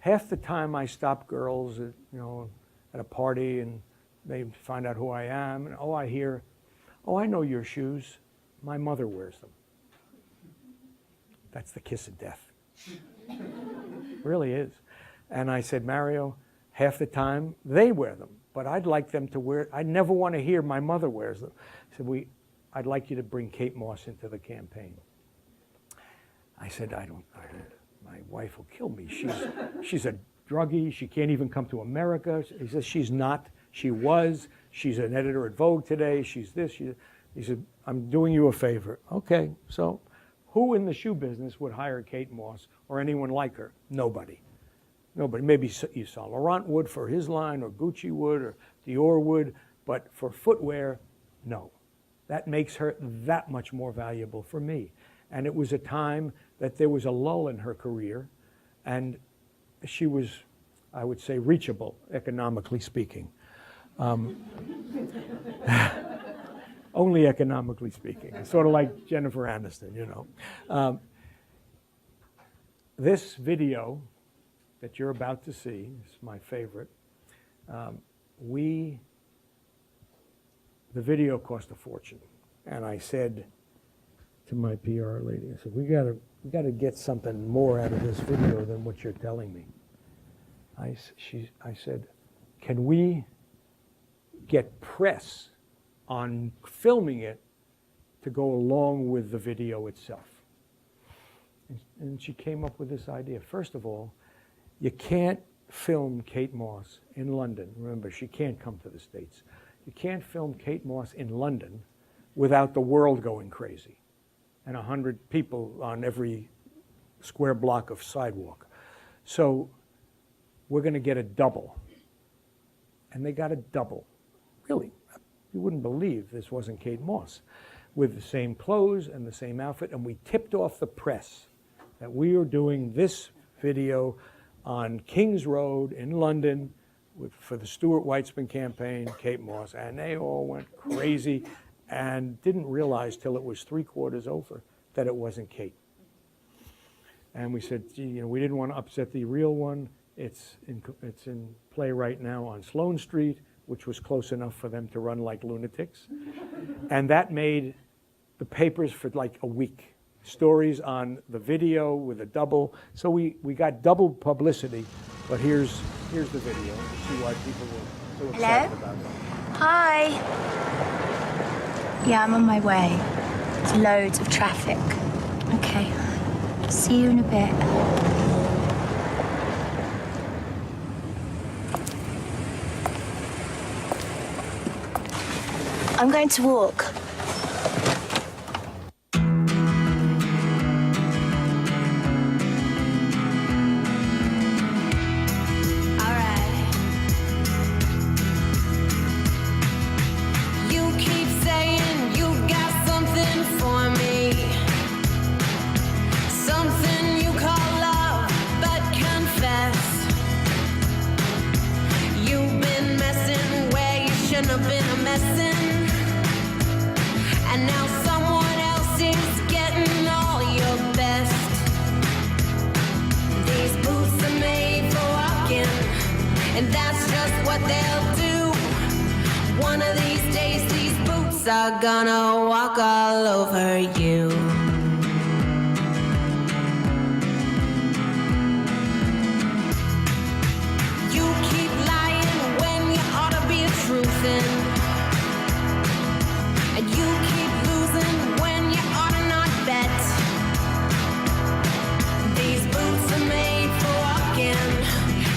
half the time I stop girls at, you know, at a party and they find out who I am, and I hear, oh, I know your shoes. My mother wears them. That's the kiss of death. Really is. And I said, Mario, half the time they wear them, but I'd like them to wear, I never want to hear my mother wears them. I said, I'd like you to bring Kate Moss into the campaign. I said, my wife will kill me. She's a druggie. She can't even come to America. He says, she's not. She was. She's an editor at Vogue today. She's this. He said, I'm doing you a favor. Okay, so who in the shoe business would hire Kate Moss or anyone like her? Nobody. Nobody. Maybe Yves Saint Laurent would for his line, or Gucci would, or Dior would, but for footwear, no. That makes her that much more valuable for me. And it was a time that there was a lull in her career, and she was, I would say, reachable, economically speaking. Only economically speaking. It's sort of like Jennifer Aniston, you know. This video that you're about to see is my favorite. The video cost a fortune, and I said to my PR lady, I said, we gotta get something more out of this video than what you're telling me. I said, can we get press on filming it to go along with the video itself? And she came up with this idea. First of all, you can't film Kate Moss in London. Remember, she can't come to the States. You can't film Kate Moss in London without the world going crazy and 100 people on every square block of sidewalk. So we're going to get a double. And they got a double. Really, you wouldn't believe this wasn't Kate Moss, with the same clothes and the same outfit. And we tipped off the press that we were doing this video on King's Road in London for the Stuart Weitzman campaign, Kate Moss, and they all went crazy and didn't realize till it was 3/4 over that it wasn't Kate. And we said, gee, you know, we didn't want to upset the real one. It's in play right now on Sloane Street, which was close enough for them to run like lunatics. And that made the papers for like a week. Stories on the video with a double. So we got double publicity, but here's the video. See why people were so excited about it. Hi. Yeah, I'm on my way. There's loads of traffic. Okay. See you in a bit. I'm going to walk. And that's just what they'll do. One of these days, these boots are gonna walk all over you. You keep lying when you ought to be truthin'. And you keep losing when you ought to not bet. These boots are made for walking.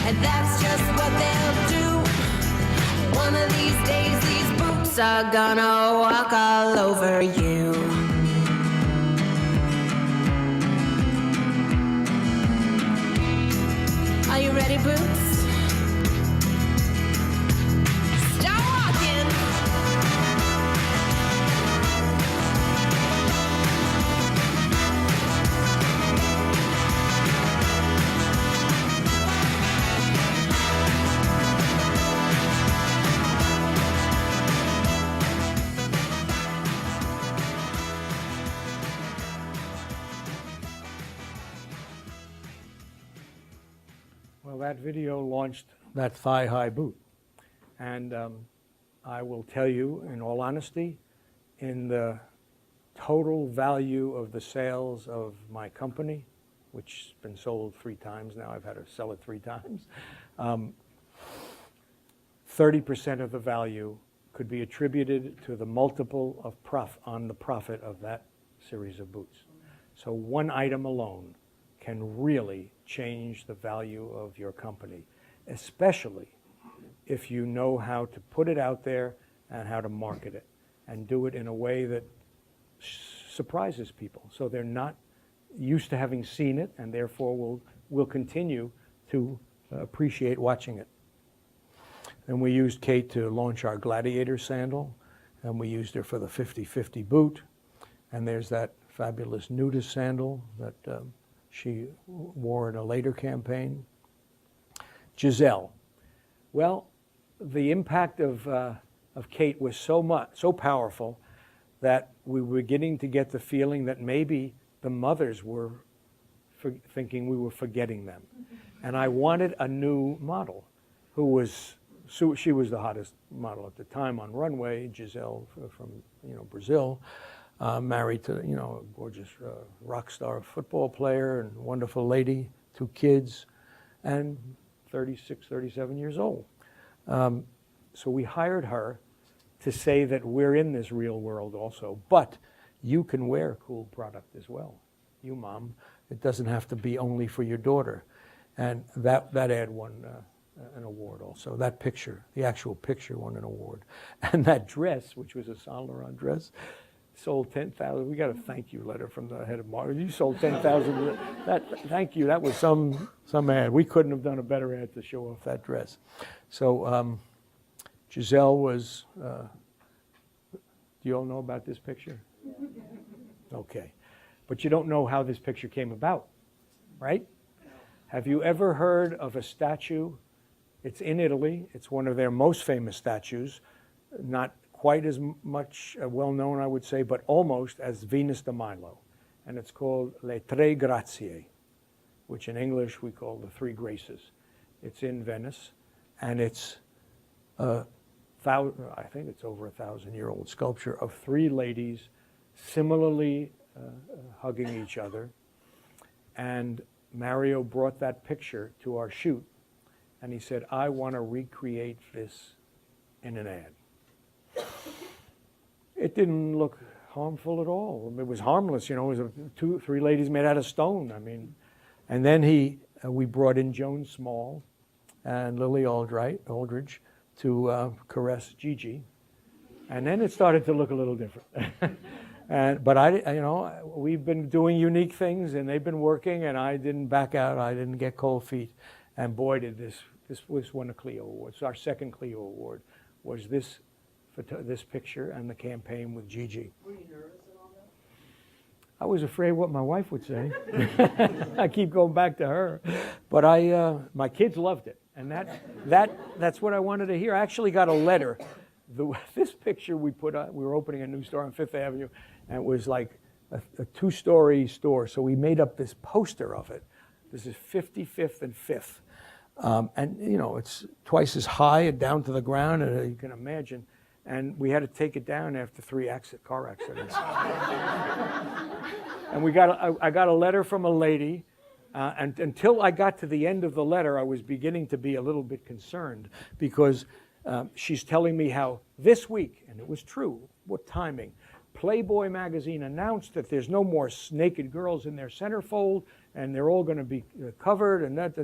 And that's just what they'll do. One of these days, these boots are gonna walk all over you. Are you ready, Boots? Start walking. Well, that video launched that thigh-high boot. And I will tell you, in all honesty, in the total value of the sales of my company, which has been sold 3 times now, I've had to sell it 3 times, 30% of the value could be attributed to the multiple of on the profit of that series of boots. So one item alone can really change the value of your company, especially if you know how to put it out there and how to market it, and do it in a way that surprises people, so they're not used to having seen it, and therefore will continue to appreciate watching it. Then we used Kate to launch our Gladiator sandal, and we used her for the 50-50 boot, and there's that fabulous Nudist sandal that she wore in a later campaign. Gisele. Well, the impact of Kate was so powerful that we were beginning to get the feeling that maybe the mothers were thinking we were forgetting them. And I wanted a new model who was, she was the hottest model at the time on runway, Gisele from Brazil, married to a gorgeous rock star football player and wonderful lady, 2 kids, and 36, 37 years old. So we hired her to say that we're in this real world also, but you can wear cool product as well. You, Mom, it doesn't have to be only for your daughter. And that ad won an award also. That picture, the actual picture, won an award. And that dress, which was a Saint Laurent dress, sold 10,000. We got a thank you letter from the head of marketing. You sold 10,000. Thank you. That was some ad. We couldn't have done a better ad to show off that dress. So Gisele was. Do you all know about this picture? Okay, but you don't know how this picture came about, right? Have you ever heard of a statue? It's in Italy. It's one of their most famous statues, not quite as much well-known, I would say, but almost as Venus de Milo. And it's called Le Tre Grazie, which in English we call the 3 Graces. It's in Venice, and it's I think it's over 1,000-year-old sculpture of 3 ladies similarly hugging each other. And Mario brought that picture to our shoot, and he said, I want to recreate this in an ad. It didn't look harmful at all. It was harmless, you know. It was three ladies made out of stone. I mean, and then we brought in Joan Small and Lily Aldridge to caress Gigi, and then it started to look a little different. But we've been doing unique things, and they've been working, and I didn't back out. I didn't get cold feet, and boy, did this won a Clio Award. It's our second Clio Award. Was this picture and the campaign with Gigi. Were you nervous at all that? I was afraid what my wife would say. I keep going back to her, but my kids loved it, and that's what I wanted to hear. I actually got a letter. This picture we put on, we were opening a new store on Fifth Avenue, and it was like a two-story store. So we made up this poster of it. This is 55th and 5th, and you know it's twice as high and down to the ground, and you can imagine. And we had to take it down after 3 car accidents. And I got a letter from a lady, and until I got to the end of the letter, I was beginning to be a little bit concerned because she's telling me how this week, and it was true, what timing, Playboy magazine announced that there's no more naked girls in their centerfold, and they're all going to be covered, and that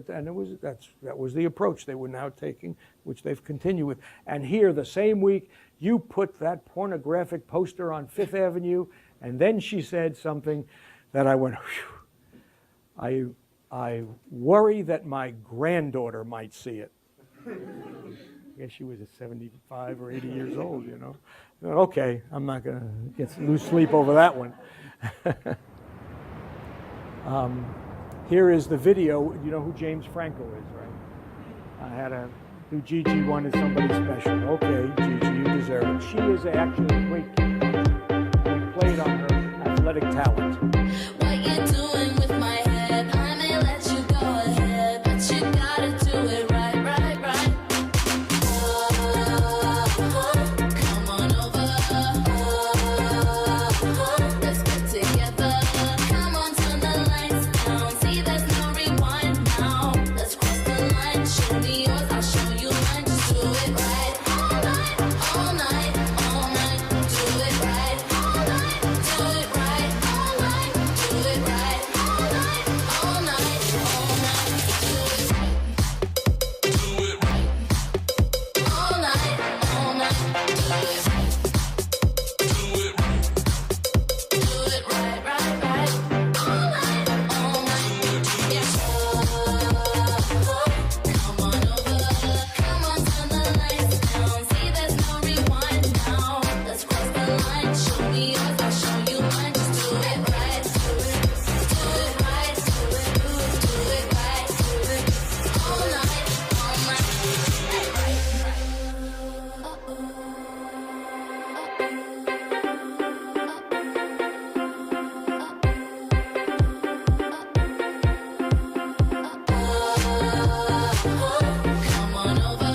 was the approach they were now taking, which they've continued with. And here, the same week, you put that pornographic poster on Fifth Avenue, and then she said something that I went, whew, I worry that my granddaughter might see it. I guess she was 75 or 80 years old, you know. Okay, I'm not going to lose sleep over that one. Here is the video. You know who James Franco is, right? I had to do Gigi wanted somebody special. Okay, Gigi, you deserve it. She is actually a great kid. We played on her athletic talent. What you doing with my head? I may let you go ahead, but you gotta do it right. Come on over. Let's get together. Come on, turn the lights down. See, there's no rewind now. Let's cross the line. Show me yours, I'll show you mine. Just do it right. All night, all night. Do it right. All night, do it right. All night, do it right. All night, all night, all night. Do it right. Do it right. All night, all night. Do it right. Do it right. Do it right, right, right. All night, yeah. Come on over. Come on, turn the lights down. See, there's no rewind now. Let's cross the line. Show me yours, I'll show you mine. Just do it right. Do it right. Do it right. All night, come on over.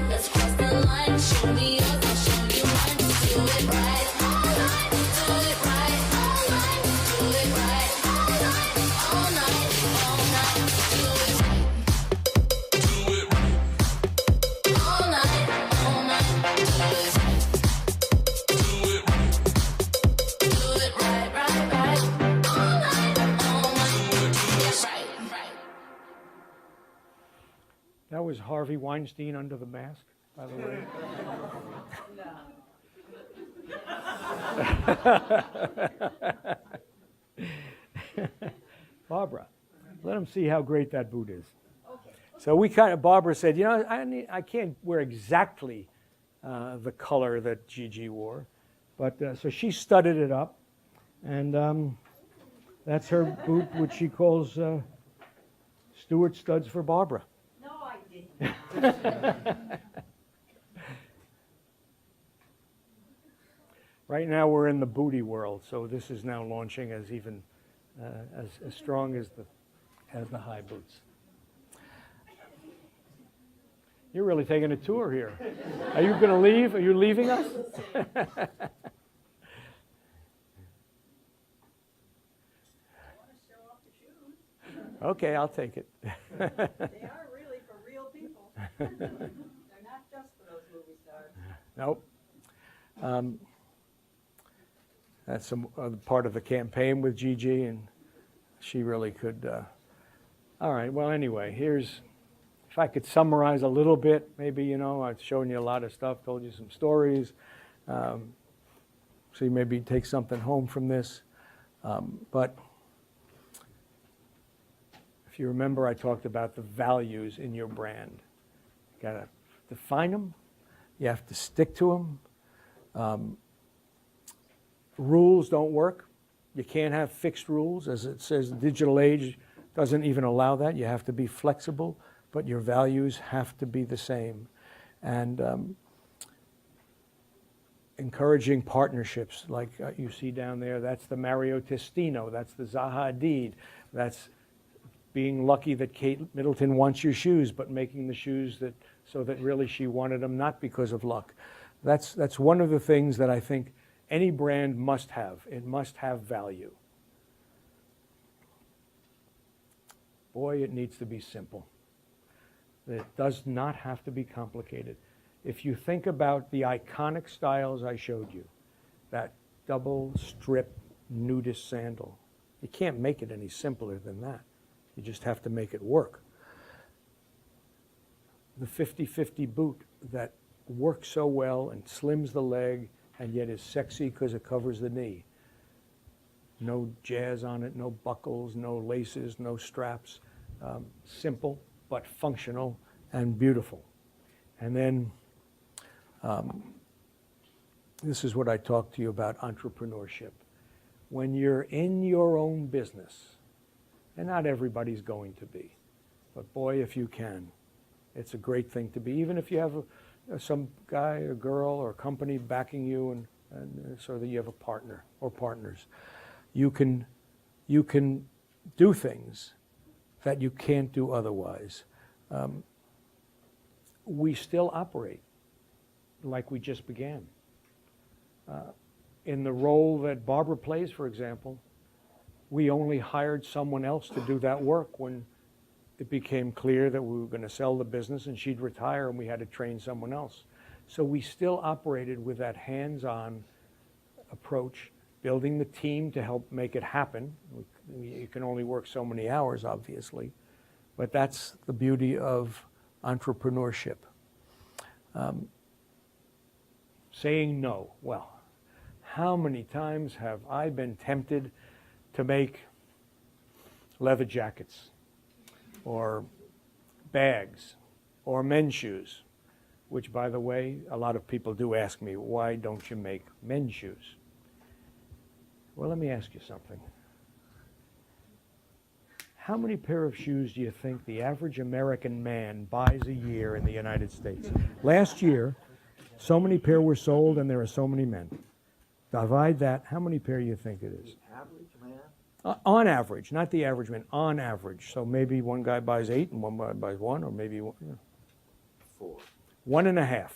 Let's cross the line. Show me yours, I'll show you mine. Just do it right. All night, do it right. All night, do it right. All night, all night, all night. Do it right. Do it right. All night, all night. Do it right. Do it right. Do it right, right, right. All night, all night. Yeah, right, right. That was Harvey Weinstein under the mask, by the way. Barbara, let them see how great that boot is. Okay. So Barbara said, you know, I can't wear exactly the color that Gigi wore, but so she studded it up, and that's her boot, which she calls Stuart Studs for Barbara. No, I didn't. Right now we're in the booty world, so this is now launching as even as strong as the high boots. You're really taking a tour here. Are you going to leave? Are you leaving us? I want to show off the shoes. Okay, I'll take it. They are really for real people. They're not just for those movie stars. Nope. That's some part of the campaign with Gigi, and she really could. All right, well, anyway, here's, if I could summarize a little bit, maybe, you know, I've shown you a lot of stuff, told you some stories, so you maybe take something home from this. But if you remember, I talked about the values in your brand. You got to define them. You have to stick to them. Rules don't work. You can't have fixed rules. As it says, the digital age doesn't even allow that. You have to be flexible, but your values have to be the same. And encouraging partnerships like you see down there. That's the Mario Testino. That's the Zaha Hadid. That's being lucky that Kate Middleton wants your shoes, but making the shoes that so that really she wanted them, not because of luck. That's one of the things that I think any brand must have. It must have value. Boy, it needs to be simple. It does not have to be complicated. If you think about the iconic styles I showed you, that double strip nudist sandal, you can't make it any simpler than that. You just have to make it work. The 50-50 boot that works so well and slims the leg and yet is sexy because it covers the knee. No jazz on it, no buckles, no laces, no straps. Simple but functional and beautiful. And then this is what I talked to you about entrepreneurship. When you're in your own business, and not everybody's going to be, but boy, if you can, it's a great thing to be. Even if you have some guy or girl or company backing you and so that you have a partner or partners, you can do things that you can't do otherwise. We still operate like we just began. In the role that Barbara plays, for example, we only hired someone else to do that work when it became clear that we were going to sell the business and she'd retire and we had to train someone else. So we still operated with that hands-on approach, building the team to help make it happen. You can only work so many hours, obviously, but that's the beauty of entrepreneurship. Saying no. Well, how many times have I been tempted to make leather jackets or bags or men's shoes, which, by the way, a lot of people do ask me, why don't you make men's shoes? Well, let me ask you something. How many pair of shoes do you think the average American man buys a year in the United States? Last year, so many pair were sold and there are so many men. Divide that, how many pair do you think it is? Average man? On average, not the average man, on average. So maybe one guy buys 8 and one guy buys 1, or maybe 4. 1.5.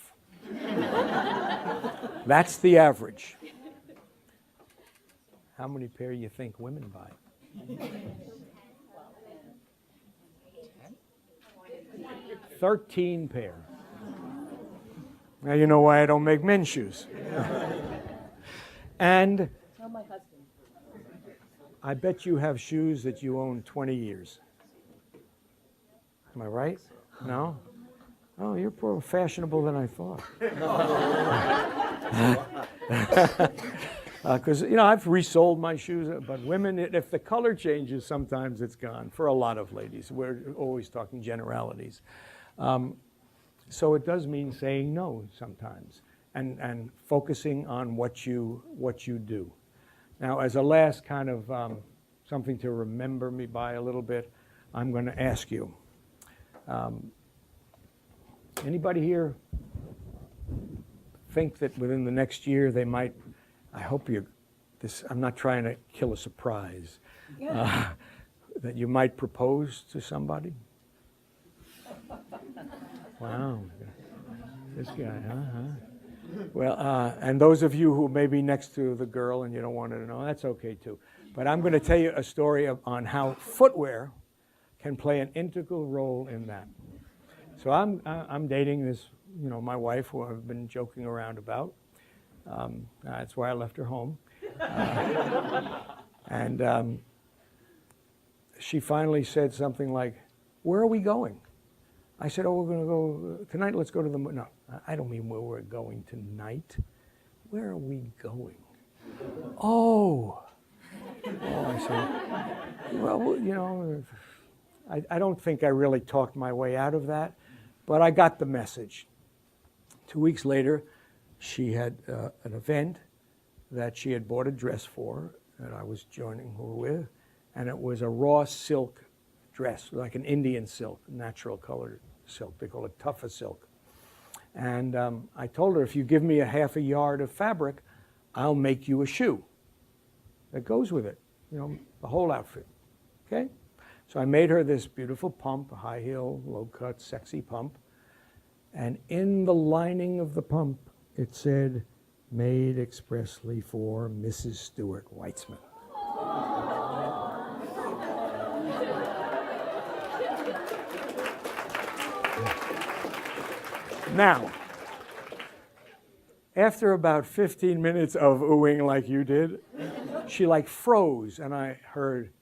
That's the average. How many pair do you think women buy? 13 pair. Now you know why I don't make men's shoes. And Tell my husband. I bet you have shoes that you own 20 years. Am I right? No? Oh, you're more fashionable than I thought. Because, you know, I've resold my shoes, but women, if the color changes, sometimes it's gone. For a lot of ladies, we're always talking generalities. So it does mean saying no sometimes and focusing on what you do. Now, as a last kind of something to remember me by a little bit, I'm going to ask you. Anybody here think that within the next year they might, I hope I'm not trying to kill a surprise, that you might propose to somebody? Wow, this guy, huh? Well, and those of you who may be next to the girl and you don't want to know, that's okay too. But I'm going to tell you a story on how footwear can play an integral role in that. So I'm dating this, my wife, who I've been joking around about. That's why I left her home. And she finally said something like, "Where are we going?" I said, "Oh, we're going to go tonight. Let's go to the no. I don't mean where we're going tonight. Where are we going?" Oh, I said, "Well, you know, I don't think I really talked my way out of that, but I got the message." 2 weeks later, she had an event that she had bought a dress for that I was joining her with, and it was a raw silk dress, like an Indian silk, natural colored silk. They call it tuffa silk. And I told her, if you give me a half a yard of fabric, I'll make you a shoe that goes with it, you know, the whole outfit, okay? So I made her this beautiful pump, a high heel, low cut, sexy pump. And in the lining of the pump, it said, "Made expressly for Mrs. Stuart Weitzman." Now, after about 15 minutes of oohing like you did, she like froze, and I heard,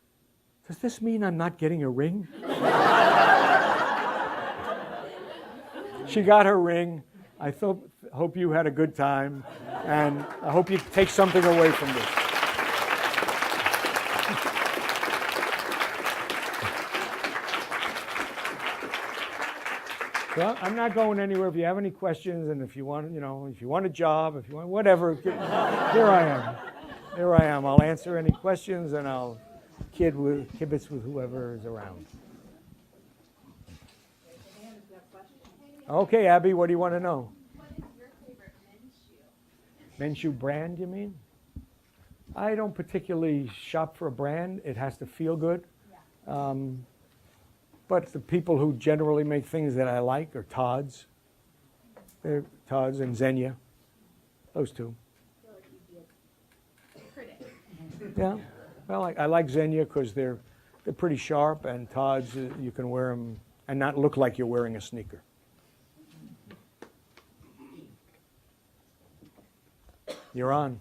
"Does this mean I'm not getting a ring?" She got her ring. I hope you had a good time, and I hope you take something away from this. Well, I'm not going anywhere. If you have any questions, and if you want, you know, if you want a job, if you want whatever, here I am. Here I am. I'll answer any questions, and I'll kibitz with whoever is around. Okay, Abby, what do you want to know? What is your favorite men's shoe? Men's shoe brand, you mean? I don't particularly shop for a brand. It has to feel good. Yeah. But the people who generally make things that I like are Todd's. They're Todd's and Xenia. Those two. I feel like you'd be a critic. Yeah. Well, I like Xenia because they're pretty sharp, and Todd's, you can wear them and not look like you're wearing a sneaker. You're on.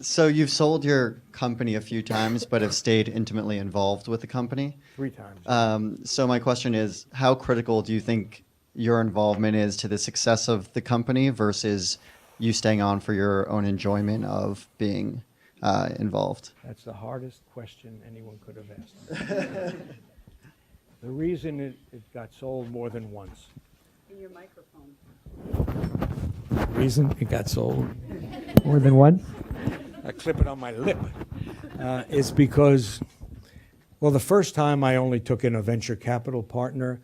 So you've sold your company a few times, but have stayed intimately involved with the company. 3 times. So my question is, how critical do you think your involvement is to the success of the company versus you staying on for your own enjoyment of being involved? That's the hardest question anyone could have asked. The reason it got sold more than once. In your microphone. The reason it got sold more than once, I clip it on my lip, is because, well, the first time I only took in a venture capital partner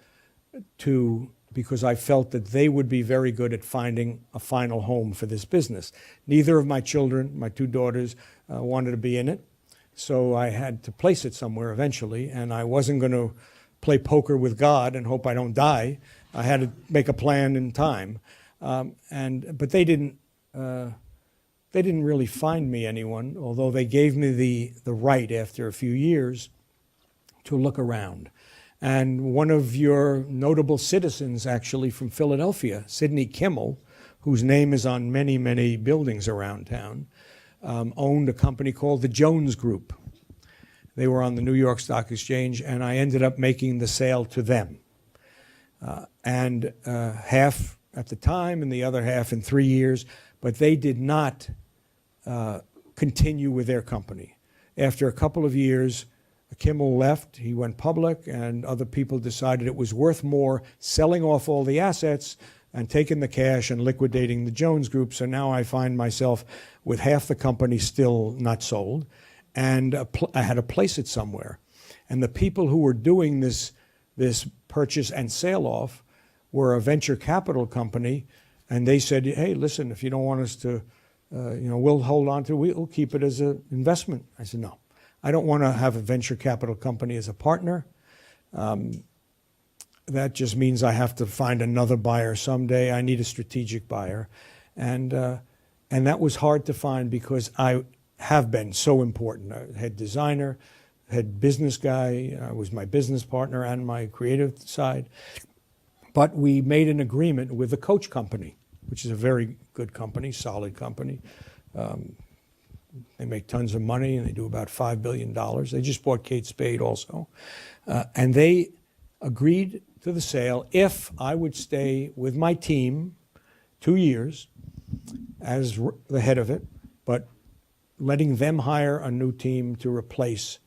because I felt that they would be very good at finding a final home for this business. Neither of my children, my 2 daughters, wanted to be in it, so I had to place it somewhere eventually, and I wasn't going to play poker with God and hope I don't die. I had to make a plan in time. But they didn't really find me anyone, although they gave me the right after a few years to look around. And one of your notable citizens, actually from Philadelphia, Sidney Kimmel, whose name is on many, many buildings around town, owned a company called the Jones Group. They were on the New York Stock Exchange, and I ended up making the sale to them. Half at the time and the other half in 3 years, but they did not continue with their company. After a couple of years, Kimmel left, he went public, and other people decided it was worth more selling off all the assets and taking the cash and liquidating the Jones Group. So now I find myself with half the company still not sold, and I had to place it somewhere. And the people who were doing this purchase and sale off were a venture capital company, and they said, "Hey, listen, if you don't want us to, we'll hold on to it, we'll keep it as an investment." I said, "No, I don't want to have a venture capital company as a partner. That just means I have to find another buyer someday. I need a strategic buyer." And that was hard to find because I have been so important. I head designer, head business guy, I was my business partner and my creative side. But we made an agreement with the Coach company, which is a very good company, solid company. They make tons of money, and they do about $5 billion. They just bought Kate Spade also. And they agreed to the sale if I would stay with my team 2 years as the head of it, but letting them hire a new team to replace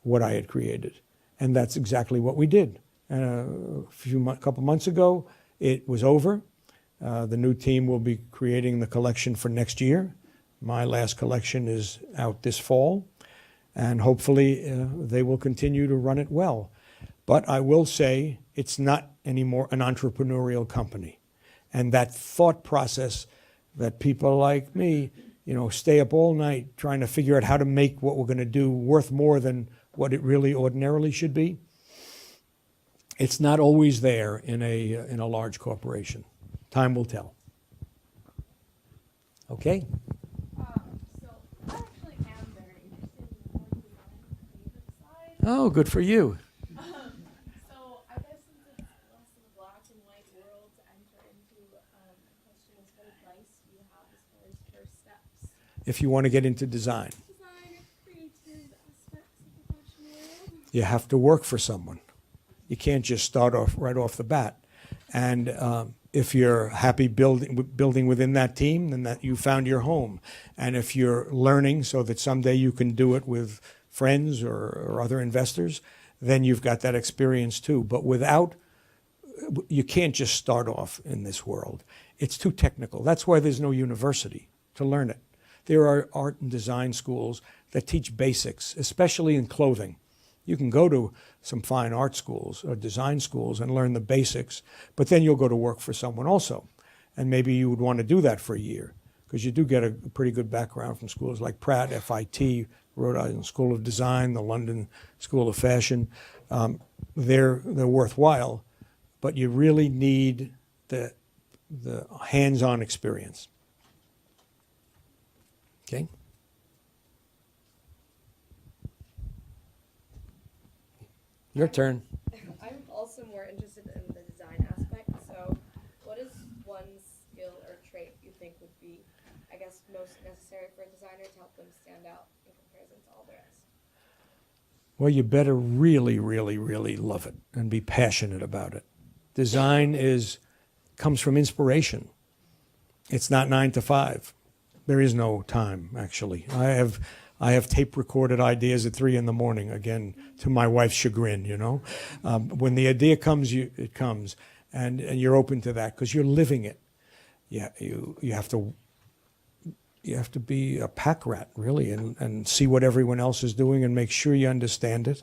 what I had created. And that's exactly what we did. Couple months ago, it was over. The new team will be creating the collection for next year. My last collection is out this fall, and hopefully they will continue to run it well. But I will say it's not anymore an entrepreneurial company. And that thought process that people like me, stay up all night trying to figure out how to make what we're going to do worth more than what it really ordinarily should be, it's not always there in a large corporation. Time will tell. Okay? So I actually am very interested in more design and creative side. Oh, good for you. So I guess since it's less of a black and white world to enter into, the question is, what advice do you have as far as first steps? If you want to get into design, Design or creative aspects of the fashion world? you have to work for someone. You can't just start off right off the bat. And if you're happy building within that team, then that you found your home. And if you're learning so that someday you can do it with friends or other investors, then you've got that experience too. But you can't just start off in this world. It's too technical. That's why there's no university to learn it. There are art and design schools that teach basics, especially in clothing. You can go to some fine art schools or design schools and learn the basics, but then you'll go to work for someone also. And maybe you would want to do that for a year, because you do get a pretty good background from schools like Pratt, FIT, Rhode Island School of Design, the London School of Fashion. They're worthwhile, but you really need the hands-on experience. Okay? Your turn. I'm also more interested in the design aspect. So, what is one skill or trait you think would be, I guess, most necessary for a designer to help them stand out in comparison to all the rest? Well, you better really, really, really love it and be passionate about it. Design comes from inspiration. It's not 9 to 5. There is no time, actually. I have tape recorded ideas at 3 a.m, again, to my wife's chagrin, When the idea comes, it comes. And you're open to that because you're living it. Yeah, you have to be a pack rat, really, and see what everyone else is doing and make sure you understand it.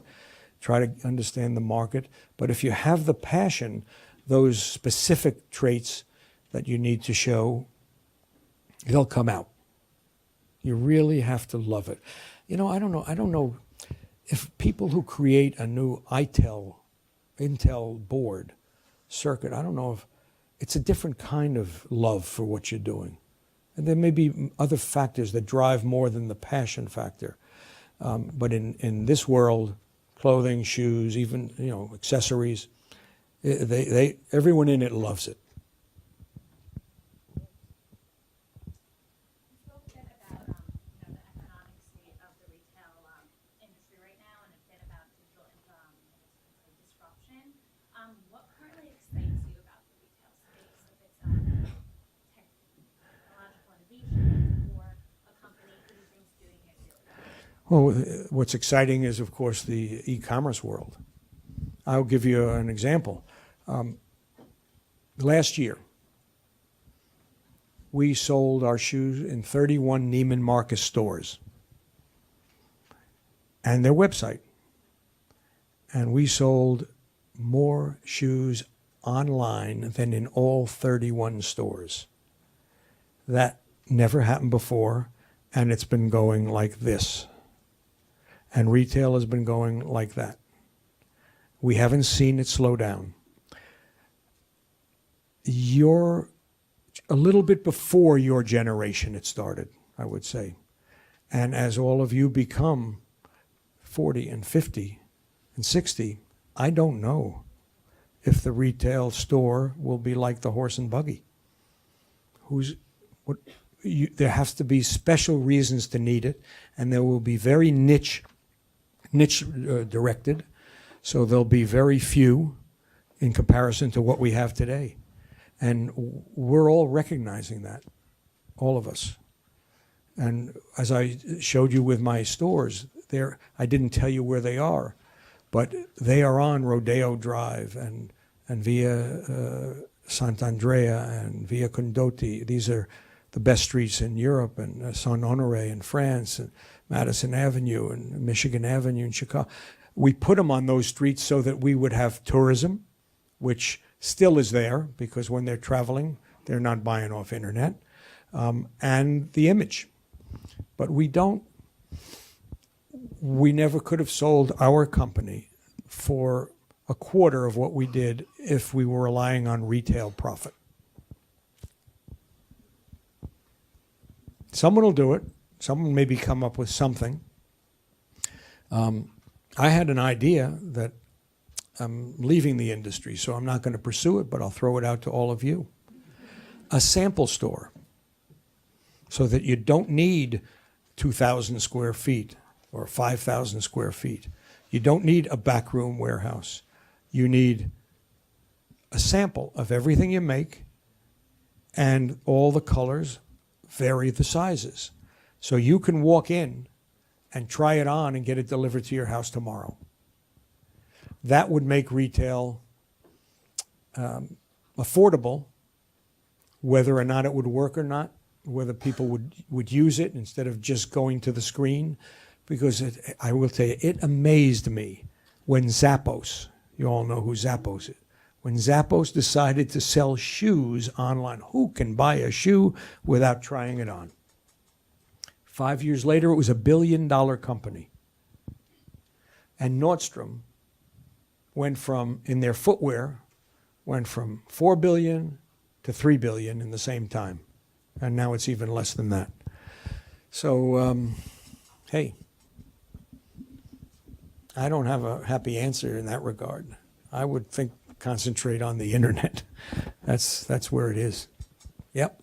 Try to understand the market. But if you have the passion, those specific traits that you need to show, they'll come out. You really have to love it. I don't know if people who create a new Intel board circuit, I don't know if it's a different kind of love for what you're doing. And there may be other factors that drive more than the passion factor. But in this world, clothing, shoes, even accessories, everyone in it loves it. Well, what's exciting is, of course, the e-commerce world. I'll give you an example. Last year, we sold our shoes in 31 Neiman Marcus stores and their website. And we sold more shoes online than in all 31 stores. That never happened before, and it's been going like this. And retail has been going like that. We haven't seen it slow down. You're a little bit before your generation it started, I would say. And as all of you become 40 and 50 and 60, I don't know if the retail store will be like the horse and buggy. there has to be special reasons to need it, and there will be very niche directed. So there'll be very few in comparison to what we have today. And we're all recognizing that, all of us. And as I showed you with my stores, I didn't tell you where they are, but they are on Rodeo Drive and Via Sant'Andrea and Via Condotti. These are the best streets in Europe, and Saint Honoré in France, and Madison Avenue and Michigan Avenue in Chicago. We put them on those streets so that we would have tourism, which still is there, because when they're traveling, they're not buying off internet, and the image. But we never could have sold our company for a quarter of what we did if we were relying on retail profit. Someone will do it. Someone maybe come up with something. I had an idea that I'm leaving the industry, so I'm not going to pursue it, but I'll throw it out to all of you. A sample store, so that you don't need 2,000 square feet or 5,000 square feet. You don't need a backroom warehouse. You need a sample of everything you make, and all the colors vary the sizes. So you can walk in and try it on and get it delivered to your house tomorrow. That would make retail affordable, whether or not it would work or not, whether people would use it instead of just going to the screen. Because I will tell you, it amazed me when Zappos, you all know who Zappos is, when Zappos decided to sell shoes online. Who can buy a shoe without trying it on? 5 years later, it was $1 billion company. And Nordstrom went from, in their footwear, went from 4 billion to 3 billion in the same time. And now it's even less than that. So, hey, I don't have a happy answer in that regard. I would think concentrate on the internet. That's where it is. Yep.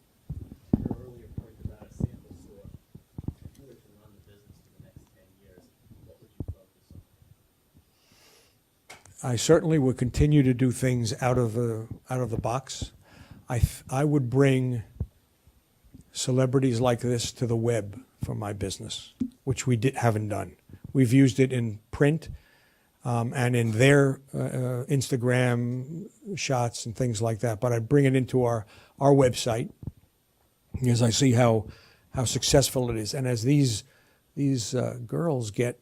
Your earlier point about a sample store. If you were to run the business for the next 10 years, what would you focus on? I certainly would continue to do things out of the box. I would bring celebrities like this to the web for my business, which we haven't done. We've used it in print and in their Instagram shots and things like that. But I'd bring it into our website because I see how successful it is. And as these girls get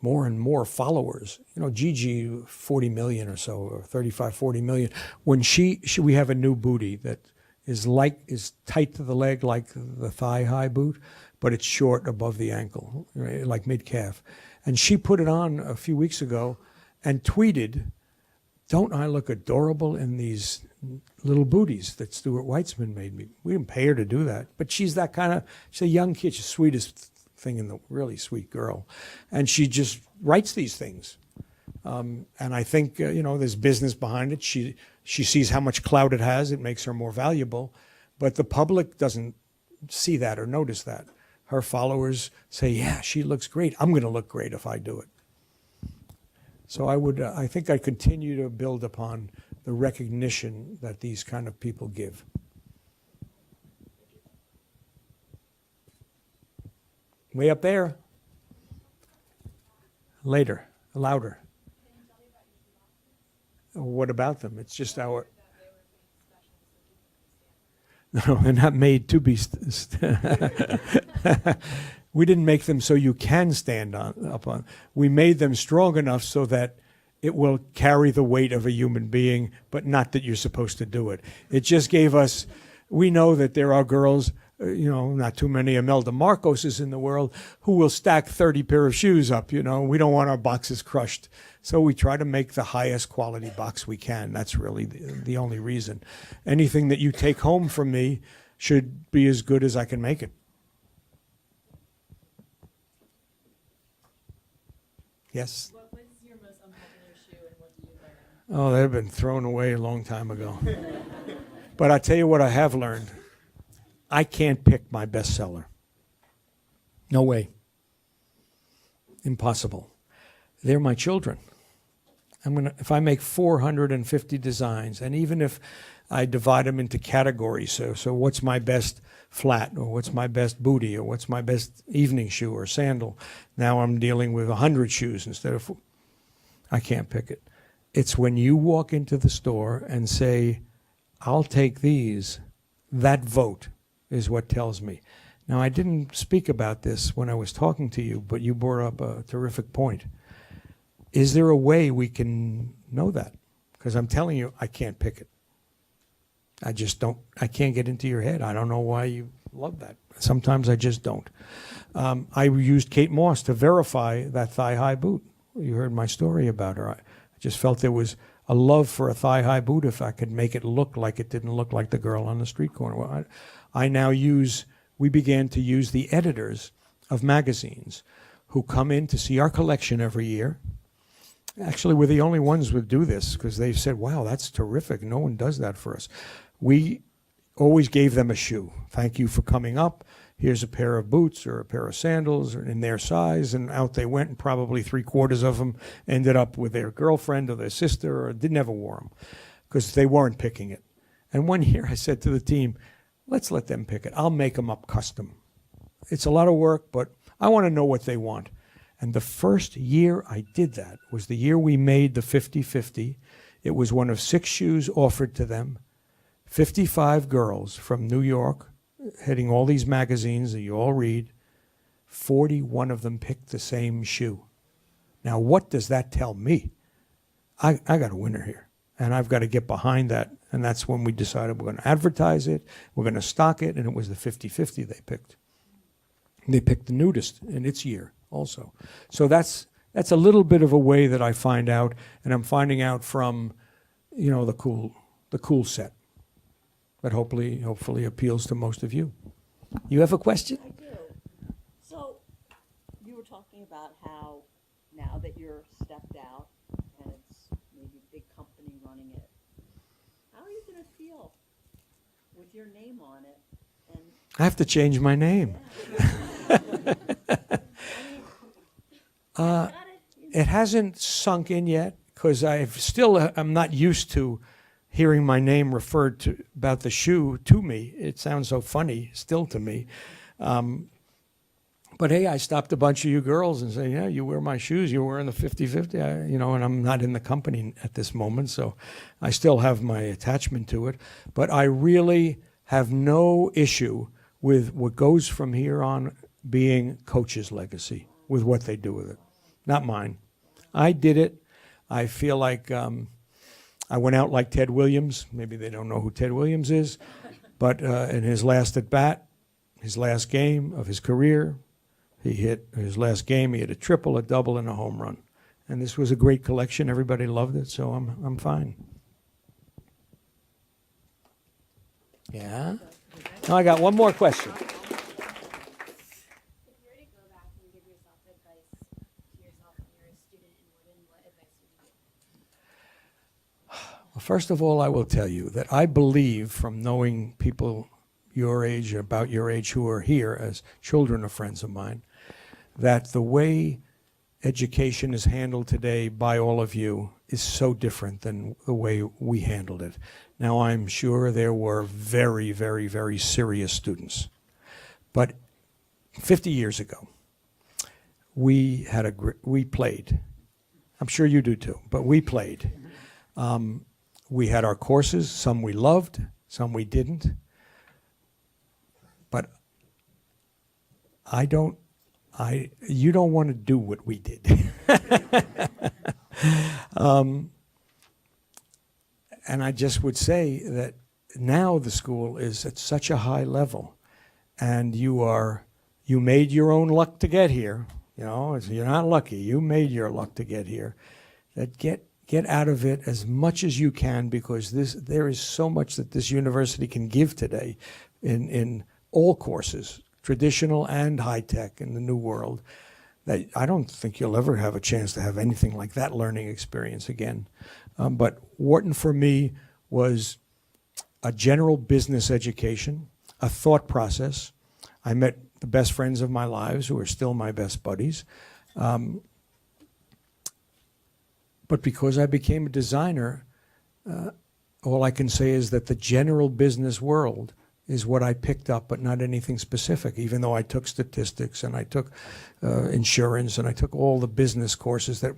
more and more followers, Gigi, 40 million or so, or 35, 40 million. When we have a new booty that is tight to the leg like the thigh-high boot, but it's short above the ankle, right, like mid-calf. And she put it on a few weeks ago and tweeted, "Don't I look adorable in these little booties that Stuart Weitzman made me?" We didn't pay her to do that, but she's a young kid, she's the sweetest thing in the, really sweet girl. And she just writes these things. And I think, there's business behind it. She sees how much clout it has. It makes her more valuable. But the public doesn't see that or notice that. Her followers say, yeah, she looks great. I'm going to look great if I do it. So I think I continue to build upon the recognition that these kind of people give. Way up there. Later, louder. What about them? It's just our... No, they're not made to be... We didn't make them so you can stand up on. We made them strong enough so that it will carry the weight of a human being, but not that you're supposed to do it. It just gave us... We know that there are girls... not too many Imelda Marcoses in the world who will stack 30 pair of shoes up, We don't want our boxes crushed. So we try to make the highest quality box we can. That's really the only reason. Anything that you take home from me should be as good as I can make it. Yes? What was your most unpopular shoe and what did you learn? Oh, they've been thrown away a long time ago. But I tell you what I have learned. I can't pick my bestseller. No way. Impossible. They're my children. If I make 450 designs, and even if I divide them into categories, so what's my best flat, or what's my best booty, or what's my best evening shoe or sandal, now I'm dealing with 100 shoes instead of, I can't pick it. It's when you walk into the store and say, I'll take these, that vote is what tells me. Now, I didn't speak about this when I was talking to you, but you brought up a terrific point. Is there a way we can know that? Because I'm telling you, I can't pick it. I just don't, I can't get into your head. I don't know why you love that. Sometimes I just don't. I used Kate Moss to verify that thigh-high boot. You heard my story about her. I just felt there was a love for a thigh-high boot if I could make it look like it didn't look like the girl on the street corner. Well, I now we began to use the editors of magazines who come in to see our collection every year. Actually, we're the only ones who do this because they've said, wow, that's terrific. No one does that for us. We always gave them a shoe. Thank you for coming up. Here's a pair of boots or a pair of sandals in their size, and out they went, and probably 3/4 of them ended up with their girlfriend or their sister or never wore them because they weren't picking it. And one year I said to the team, let's let them pick it. I'll make them up custom. It's a lot of work, but I want to know what they want. And the first year I did that was the year we made the 50-50. It was one of 6 shoes offered to them. 55 girls from New York, heading all these magazines that you all read. 41 of them picked the same shoe. Now, what does that tell me? I got a winner here, and I've got to get behind that. And that's when we decided we're going to advertise it, we're going to stock it, and it was the 50-50 they picked. They picked the Nudist in its year also. So that's a little bit of a way that I find out, and I'm finding out from, you know, the cool set that hopefully appeals to most of you. You have a question? I do. So you were talking about how now that you're stepped out and it's maybe a big company running it, how are you going to feel with your name on it? And I have to change my name. It hasn't sunk in yet because I'm not used to hearing my name referred to about the shoe to me. It sounds so funny still to me. But hey, I stopped a bunch of you girls and say, yeah, you wear my shoes. You're wearing the 50-50, you know, and I'm not in the company at this moment, so I still have my attachment to it. But I really have no issue with what goes from here on being Coach's legacy, with what they do with it. Not mine. I did it. I feel like I went out like Ted Williams. Maybe they don't know who Ted Williams is. But in his last at-bat, his last game of his career, he hit a triple, a double, and a home run. And this was a great collection. Everybody loved it, so I'm fine. Yeah? Now I got one more question. If you were to go back and give yourself advice to yourself when you were a student in Wharton, what advice would you give? Well, first of all, I will tell you that I believe, from knowing people your age, about your age, who are here as children of friends of mine, that the way education is handled today by all of you is so different than the way we handled it. Now, I'm sure there were very, very, very serious students. But 50 years ago, we played. I'm sure you do too, but we played. We had our courses, some we loved, some we didn't. But you don't want to do what we did. And I just would say that now the school is at such a high level, and you made your own luck to get here. You know, you're not lucky. You made your luck to get here. That get out of it as much as you can, because there is so much that this university can give today in all courses, traditional and high tech in the new world, that I don't think you'll ever have a chance to have anything like that learning experience again. But Wharton for me was a general business education. a thought process. I met the best friends of my lives, who are still my best buddies. But because I became a designer, all I can say is that the general business world is what I picked up, but not anything specific, even though I took statistics and I took insurance and I took all the business courses that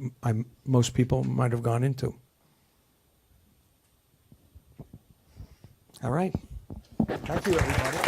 most people might have gone into. All right. Thank you, everybody.